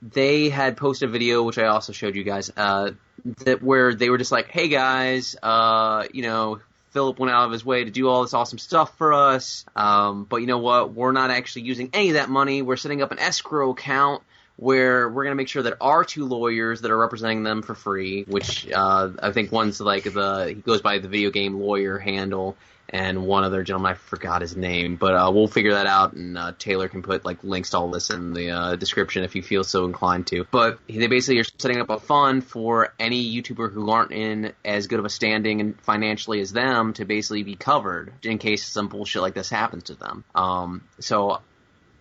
they had posted a video, which I also showed you guys, where they were just like, hey guys, Philip went out of his way to do all this awesome stuff for us, but you know what? We're not actually using any of that money. We're setting up an escrow account where we're going to make sure that our two lawyers that are representing them for free, which I think one's like he goes by the video game lawyer handle, and one other gentleman, I forgot his name, but we'll figure that out, and Taylor can put like links to all this in the description if you feel so inclined to. But they basically are setting up a fund for any YouTuber who aren't in as good of a standing and financially as them to basically be covered in case some bullshit like this happens to them. So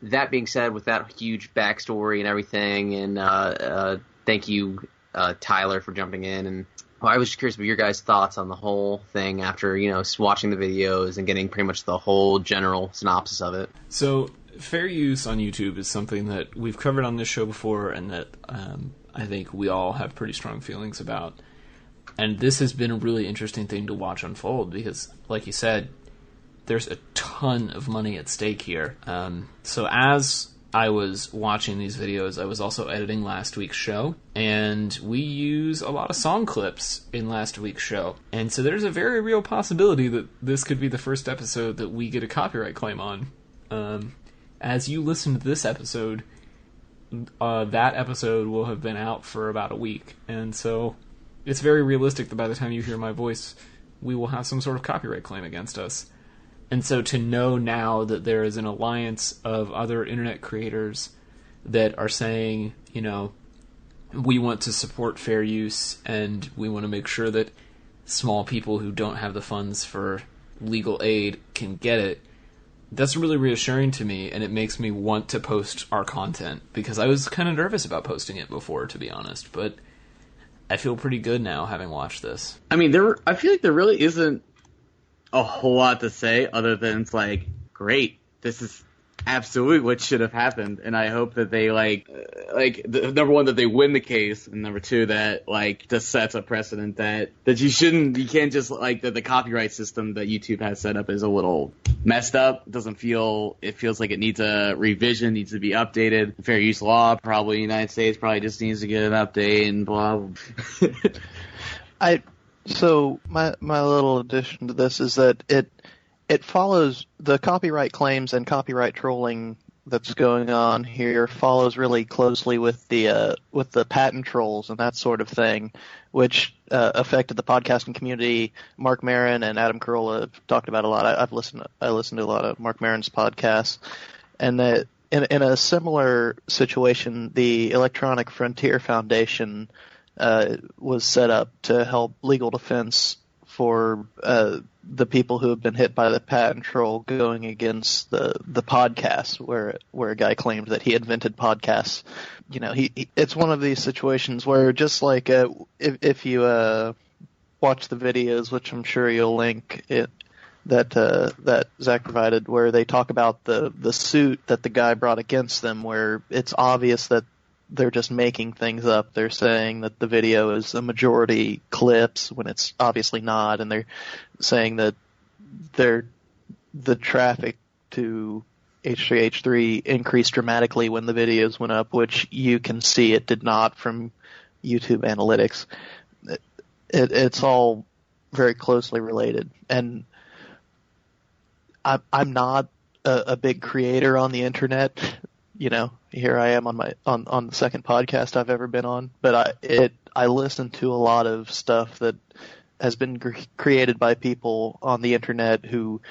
that being said, with that huge backstory and everything, and thank you, Tyler, for jumping in, and I was just curious about your guys' thoughts on the whole thing after, watching the videos and getting pretty much the whole general synopsis of it. So, fair use on YouTube is something that we've covered on this show before, and that I think we all have pretty strong feelings about. And this has been a really interesting thing to watch unfold because, like you said, there's a ton of money at stake here. So as I was watching these videos, I was also editing last week's show, and we use a lot of song clips in last week's show. And so there's a very real possibility that this could be the first episode that we get a copyright claim on. As you listen to this episode, that episode will have been out for about a week. And so it's very realistic that by the time you hear my voice, we will have some sort of copyright claim against us. And so to know now that there is an alliance of other internet creators that are saying, we want to support fair use and we want to make sure that small people who don't have the funds for legal aid can get it, that's really reassuring to me, and it makes me want to post our content, because I was kind of nervous about posting it before, to be honest, but I feel pretty good now having watched this. I mean, I feel like there really isn't a whole lot to say other than it's like, great, this is absolutely what should have happened, and I hope that they number one, that they win the case, and number two, that just sets a precedent that you can't just that the copyright system that YouTube has set up is a little messed up. It feels like it needs a revision, needs to be updated. The fair use law probably in the United States probably just needs to get an update and blah. So my little addition to this is that it follows the copyright claims and copyright trolling that's going on here follows really closely with the patent trolls and that sort of thing, which affected the podcasting community. Mark Maron and Adam Carolla have talked about a lot. I listened to a lot of Mark Maron's podcasts, and that in a similar situation, the Electronic Frontier Foundation was set up to help legal defense for the people who have been hit by the patent troll going against the podcast, where a guy claimed that he invented podcasts. It's one of these situations where, just like if you watch the videos, which I'm sure you'll link that Zach provided, where they talk about the suit that the guy brought against them, where it's obvious that they're just making things up. They're saying that the video is a majority clips when it's obviously not, and they're saying that the traffic to H3H3 increased dramatically when the videos went up, which you can see it did not from YouTube analytics. It's all very closely related, and I'm not a big creator on the internet. Here I am on the second podcast I've ever been on, but I listen to a lot of stuff that has been created by people on the internet who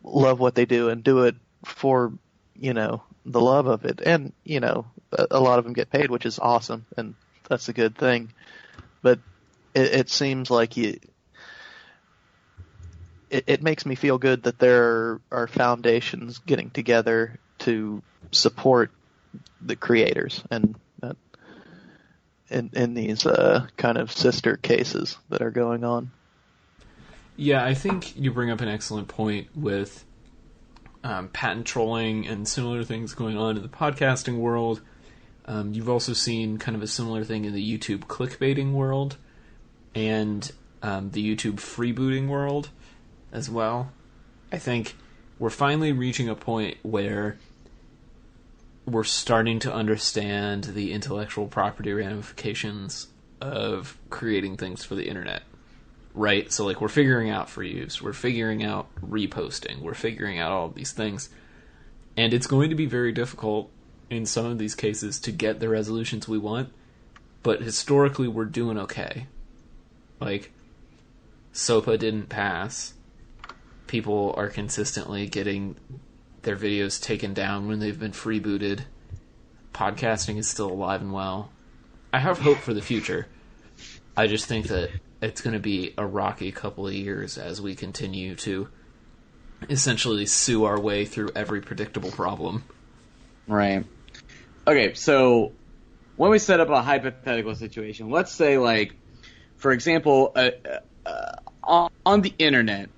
love what they do and do it for, the love of it. And, a lot of them get paid, which is awesome, and that's a good thing. But it seems like it makes me feel good that there are foundations getting together to support the creators and in these kind of sister cases that are going on. Yeah, I think you bring up an excellent point with patent trolling and similar things going on in the podcasting world. You've also seen kind of a similar thing in the YouTube clickbaiting world and the YouTube freebooting world as well. I think we're finally reaching a point where we're starting to understand the intellectual property ramifications of creating things for the internet, right? So, like, we're figuring out free use, we're figuring out reposting, we're figuring out all of these things, and it's going to be very difficult in some of these cases to get the resolutions we want, but historically we're doing okay. Like, SOPA didn't pass. People are consistently getting their videos taken down when they've been freebooted. Podcasting is still alive and well. I have hope for the future. I just think that it's going to be a rocky couple of years as we continue to essentially sue our way through every predictable problem. Right. Okay, so when we set up a hypothetical situation, let's say, like, for example, on the internet,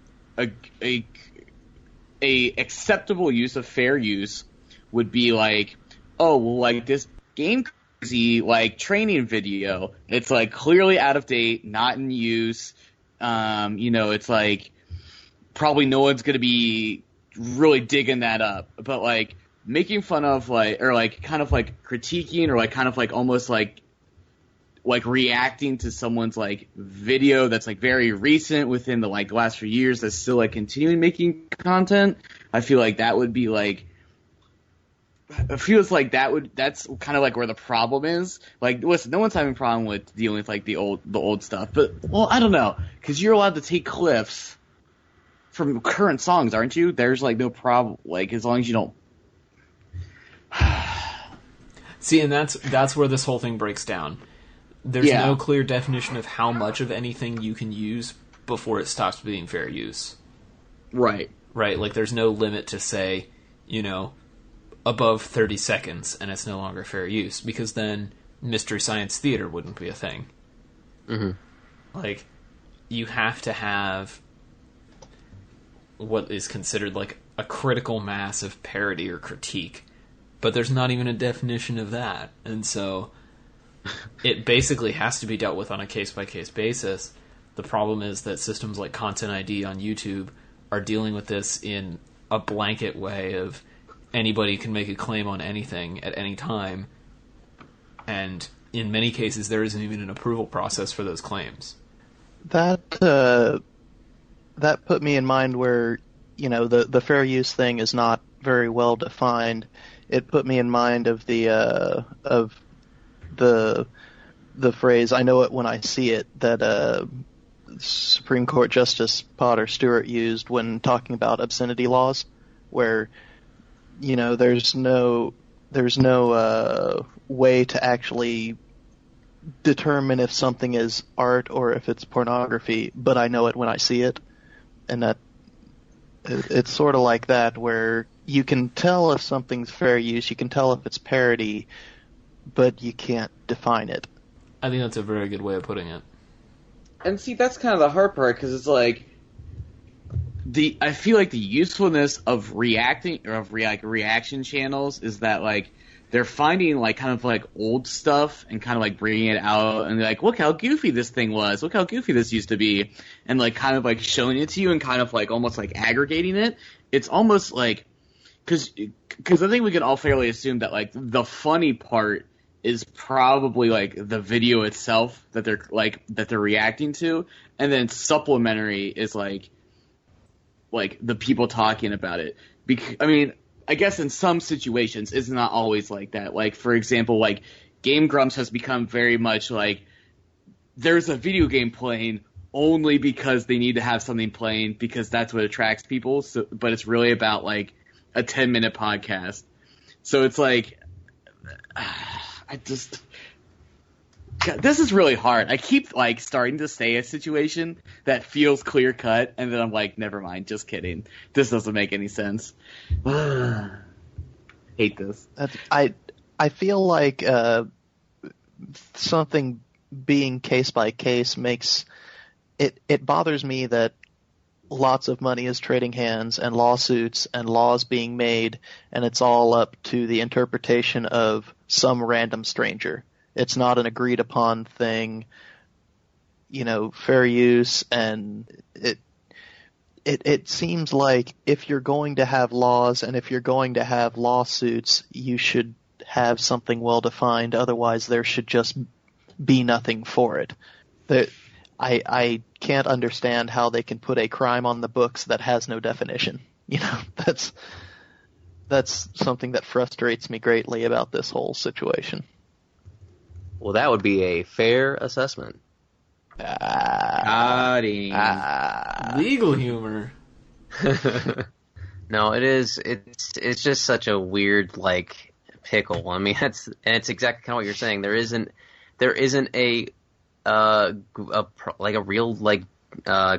a acceptable use of fair use would be like, oh, well, like this game crazy like training video, it's like clearly out of date, not in use. It's like probably no one's gonna be really digging that up, but like making fun of like, or like kind of like critiquing, or like kind of like almost like reacting to someone's like video that's like very recent within the like last few years that's still like continuing making content. I feel like that would be like, it feels like that's kind of like where the problem is. Like, listen, no one's having a problem with dealing with like the old stuff, but well, I don't know, because you're allowed to take clips from current songs, aren't you? There's like no problem, like as long as you don't. See, and that's where this whole thing breaks down. There's no clear definition of how much of anything you can use before it stops being fair use. Right. Right, like there's no limit to say, above 30 seconds and it's no longer fair use, because then Mystery Science Theater wouldn't be a thing. Mm-hmm. Like, you have to have what is considered like a critical mass of parody or critique, but there's not even a definition of that, and so it basically has to be dealt with on a case-by-case basis. The problem is that systems like Content ID on YouTube are dealing with this in a blanket way of anybody can make a claim on anything at any time, and in many cases there isn't even an approval process for those claims. That put me in mind where, the fair use thing is not very well defined. It put me in mind of the phrase, I know it when I see it, that Supreme Court Justice Potter Stewart used when talking about obscenity laws, where there's no way to actually determine if something is art or if it's pornography, but I know it when I see it. And that it's sort of like that, where you can tell if something's fair use, you can tell if it's parody, but you can't define it. I think that's a very good way of putting it. And see, that's kind of the hard part, because it's like I feel like the usefulness of reaction channels is that like they're finding like kind of like old stuff and kind of like bringing it out, and they're like, look how goofy this thing was, look how goofy this used to be, and like kind of like showing it to you and kind of like almost like aggregating it. It's almost like, because I think we can all fairly assume that like the funny part is probably like the video itself that they're reacting to, and then supplementary is like the people talking about it. I mean, I guess in some situations it's not always like that. Like, for example, like Game Grumps has become very much like there's a video game playing only because they need to have something playing because that's what attracts people. So, but it's really about like a 10-minute podcast. So it's like God, this is really hard. I keep like starting to say a situation that feels clear cut, and then I'm like, never mind, just kidding. This doesn't make any sense. Hate this. I feel like something being case by case makes it bothers me that lots of money is trading hands and lawsuits and laws being made, and it's all up to the interpretation of some random stranger. It's not an agreed upon thing, fair use, and it seems like if you're going to have laws and if you're going to have lawsuits, you should have something well defined. Otherwise, there should just be nothing for it. I can't understand how they can put a crime on the books that has no definition. That's something that frustrates me greatly about this whole situation. Well, that would be a fair assessment. Legal humor. No, it is. It's just such a weird pickle. I mean, it's exactly kind of what you're saying. There isn't a real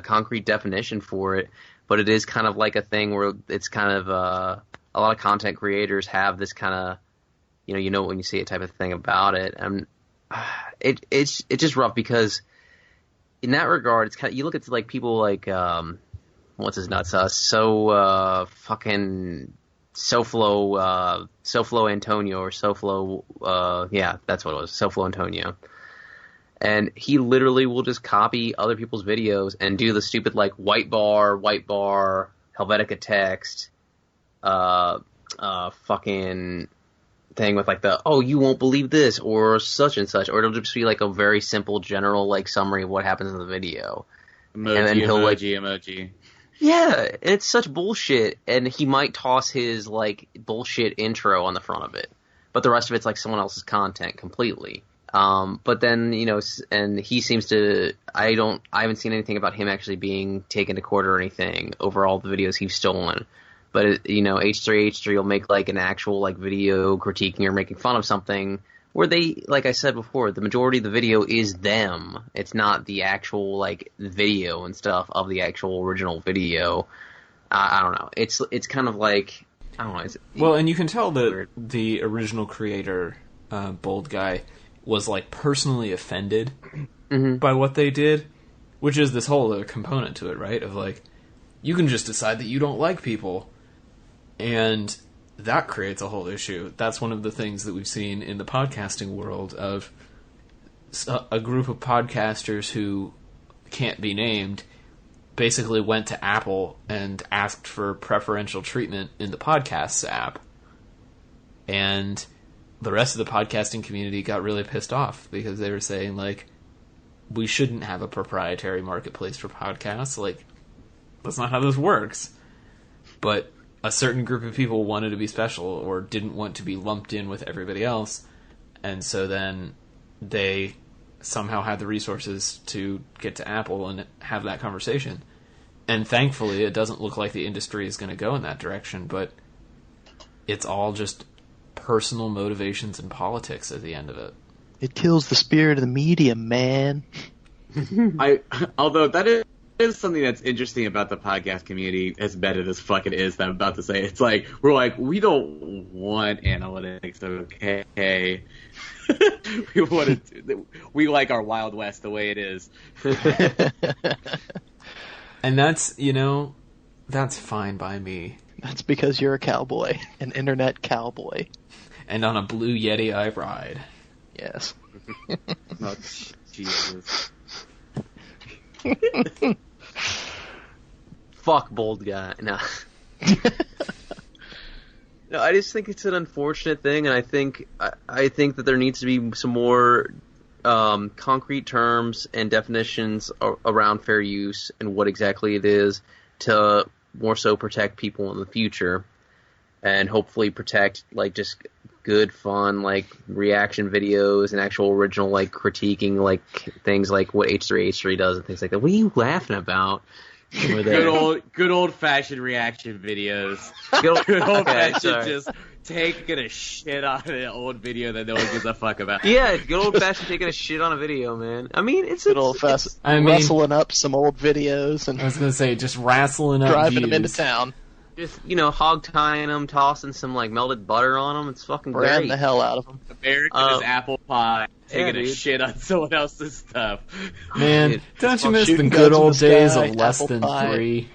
concrete definition for it, but it is kind of like a thing where it's kind of a lot of content creators have this kind of when you see it type of thing about it, and it's just rough because in that regard it's kind of, you look at people like what's his nuts fucking SoFlo Antonio or SoFlo yeah, that's what it was, SoFlo Antonio. And he literally will just copy other people's videos and do the stupid white bar, Helvetica text, fucking thing with you won't believe this or such and such, or it'll just be a very simple general summary of what happens in the video. Emoji, and then he'll emoji. Yeah, it's such bullshit, and he might toss his bullshit intro on the front of it, but the rest of it's someone else's content completely. But then, and he seems to, I haven't seen anything about him actually being taken to court or anything over all the videos he's stolen. But, H3H3 will make an actual video critiquing or making fun of something where they, like I said before, the majority of the video is them. It's not the actual, video and stuff of the actual original video. I don't know. It's kind of I don't know. Well, and you can tell that the original creator, Bold Guy, was personally offended by what they did, which is this whole other component to it, right? Of you can just decide that you don't like people, and that creates a whole issue. That's one of the things that we've seen in the podcasting world of a group of podcasters who can't be named basically went to Apple and asked for preferential treatment in the podcasts app, and the rest of the podcasting community got really pissed off because they were saying, we shouldn't have a proprietary marketplace for podcasts. That's not how this works. But a certain group of people wanted to be special or didn't want to be lumped in with everybody else. And so then they somehow had the resources to get to Apple and have that conversation. And thankfully, it doesn't look like the industry is going to go in that direction, but it's all just personal motivations and politics at the end of it. It kills the spirit of the medium, man. Although that is something that's interesting about the podcast community, as bad as fuck it is that I'm about to say. It's we don't want analytics, okay? we like our Wild West the way it is. And that's, that's fine by me. That's because you're a cowboy, an internet cowboy. And on a blue Yeti I ride. Yes. Oh, Jesus. Fuck Bold Guy. No. No, I just think it's an unfortunate thing, and I think that there needs to be some more concrete terms and definitions around fair use and what exactly it is to more so protect people in the future, and hopefully protect just good fun reaction videos and actual original critiquing things like what H3H3 does and things like that. What are you laughing about? We're there. Good old fashioned reaction videos. Good old fashioned just taking a shit on an old video that no one gives a fuck about. Yeah, good old fashioned taking a shit on a video, man. I mean, it's Good old fashioned rustling up some old videos and I was gonna say just wrestling up driving views. them into town, just hog tying them, tossing some like melted butter on them. It's fucking brand great. the hell out of them. American is apple pie, taking a dude. shit on someone else's stuff. Man, Dude, don't you miss shooting the guns good in old the days sky, of less apple than pie. 3?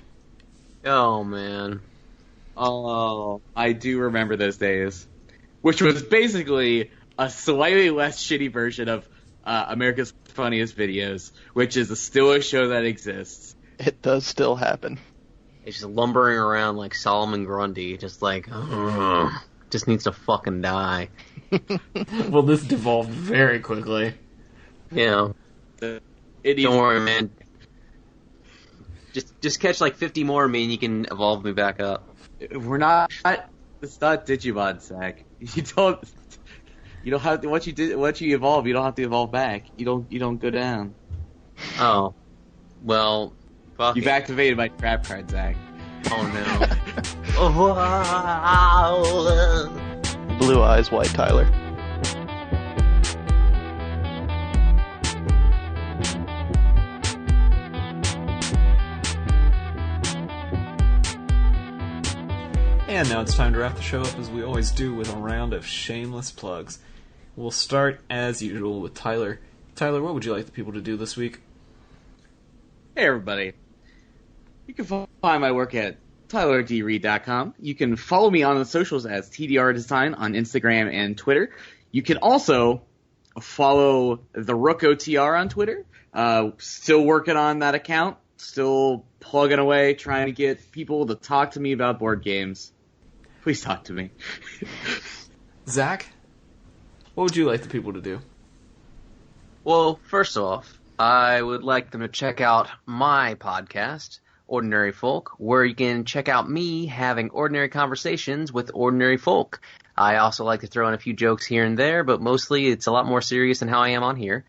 Oh man. Oh, I do remember those days. Which was basically a slightly less shitty version of America's Funniest Videos, which is still a show that exists. It does still happen. It's just lumbering around like Solomon Grundy, just like, just needs to fucking die. Well, this devolved very quickly. Don't worry, man. Just catch like 50 more of me and you can evolve me back up. We're not. It's not Digimon, Zach. You don't have to. Once you evolve, you don't have to evolve back. You don't go down. Oh. Well, fuck You've it. activated my trap card, Zach. Oh no. Blue eyes, white Tyler. And now it's time to wrap the show up as we always do with a round of shameless plugs. We'll start as usual with Tyler. Tyler, what would you like the people to do this week? Hey, everybody. You can find my work at tylerdreed.com. You can follow me on the socials as TDR Design on Instagram and Twitter. You can also follow the Rook OTR on Twitter. Still working on that account. Still plugging away, trying to get people to talk to me about board games. Please talk to me. Zach, what would you like the people to do? Well, first off, I would like them to check out my podcast, Ordinary Folk, where you can check out me having ordinary conversations with ordinary folk. I also like to throw in a few jokes here and there, but mostly it's a lot more serious than how I am on here.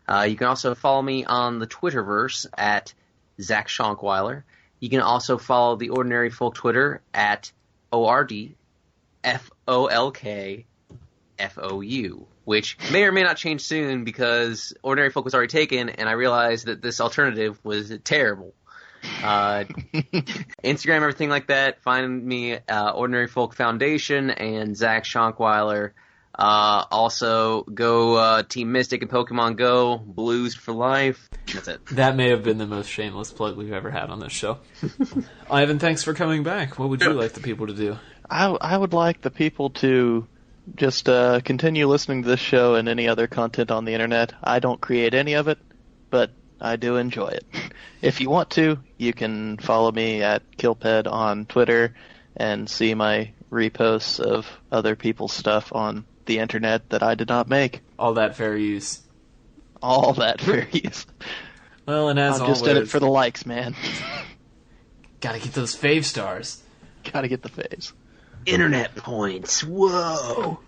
You can also follow me on the Twitterverse at Zach Schonkweiler. You can also follow the Ordinary Folk Twitter at ORDFOLKFOU, which may or may not change soon because Ordinary Folk was already taken, and I realized that this alternative was terrible. Instagram, everything like that. Find me Ordinary Folk Foundation and Zach Schonkweiler. Also, go Team Mystic and Pokemon Go. Blues for life. That's it. That may have been the most shameless plug we've ever had on this show. Ivan, thanks for coming back. What would you like the people to do? I would like the people to just continue listening to this show and any other content on the internet. I don't create any of it, but I do enjoy it. If you want to, you can follow me at Killped on Twitter and see my reposts of other people's stuff on the internet that I did not make. All that fair use. All that for use. Well, and as I'm always, just in it for the likes, man. gotta get those fave stars. Gotta get the faves. Internet points. Whoa.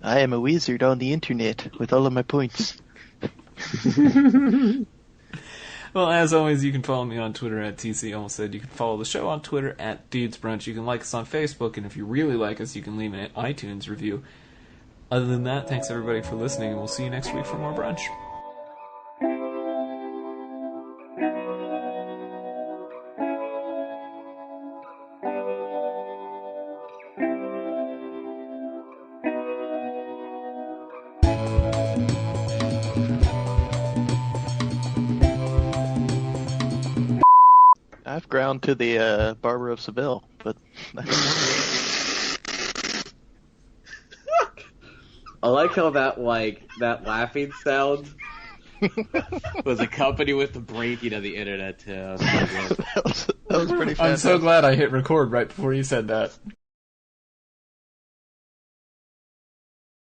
I am a wizard on the internet with all of my points. Well, as always, you can follow me on Twitter at TC Almost Said. You can follow the show on Twitter at Dudes Brunch. You can like us on Facebook, and if you really like us, you can leave an iTunes review. Other than that, thanks everybody for listening, and we'll see you next week for more brunch. I've ground to the Barber of Seville, but I like how that laughing sound was accompanied with the breaking of the internet too. that was pretty fantastic. I'm so glad I hit record right before you said that.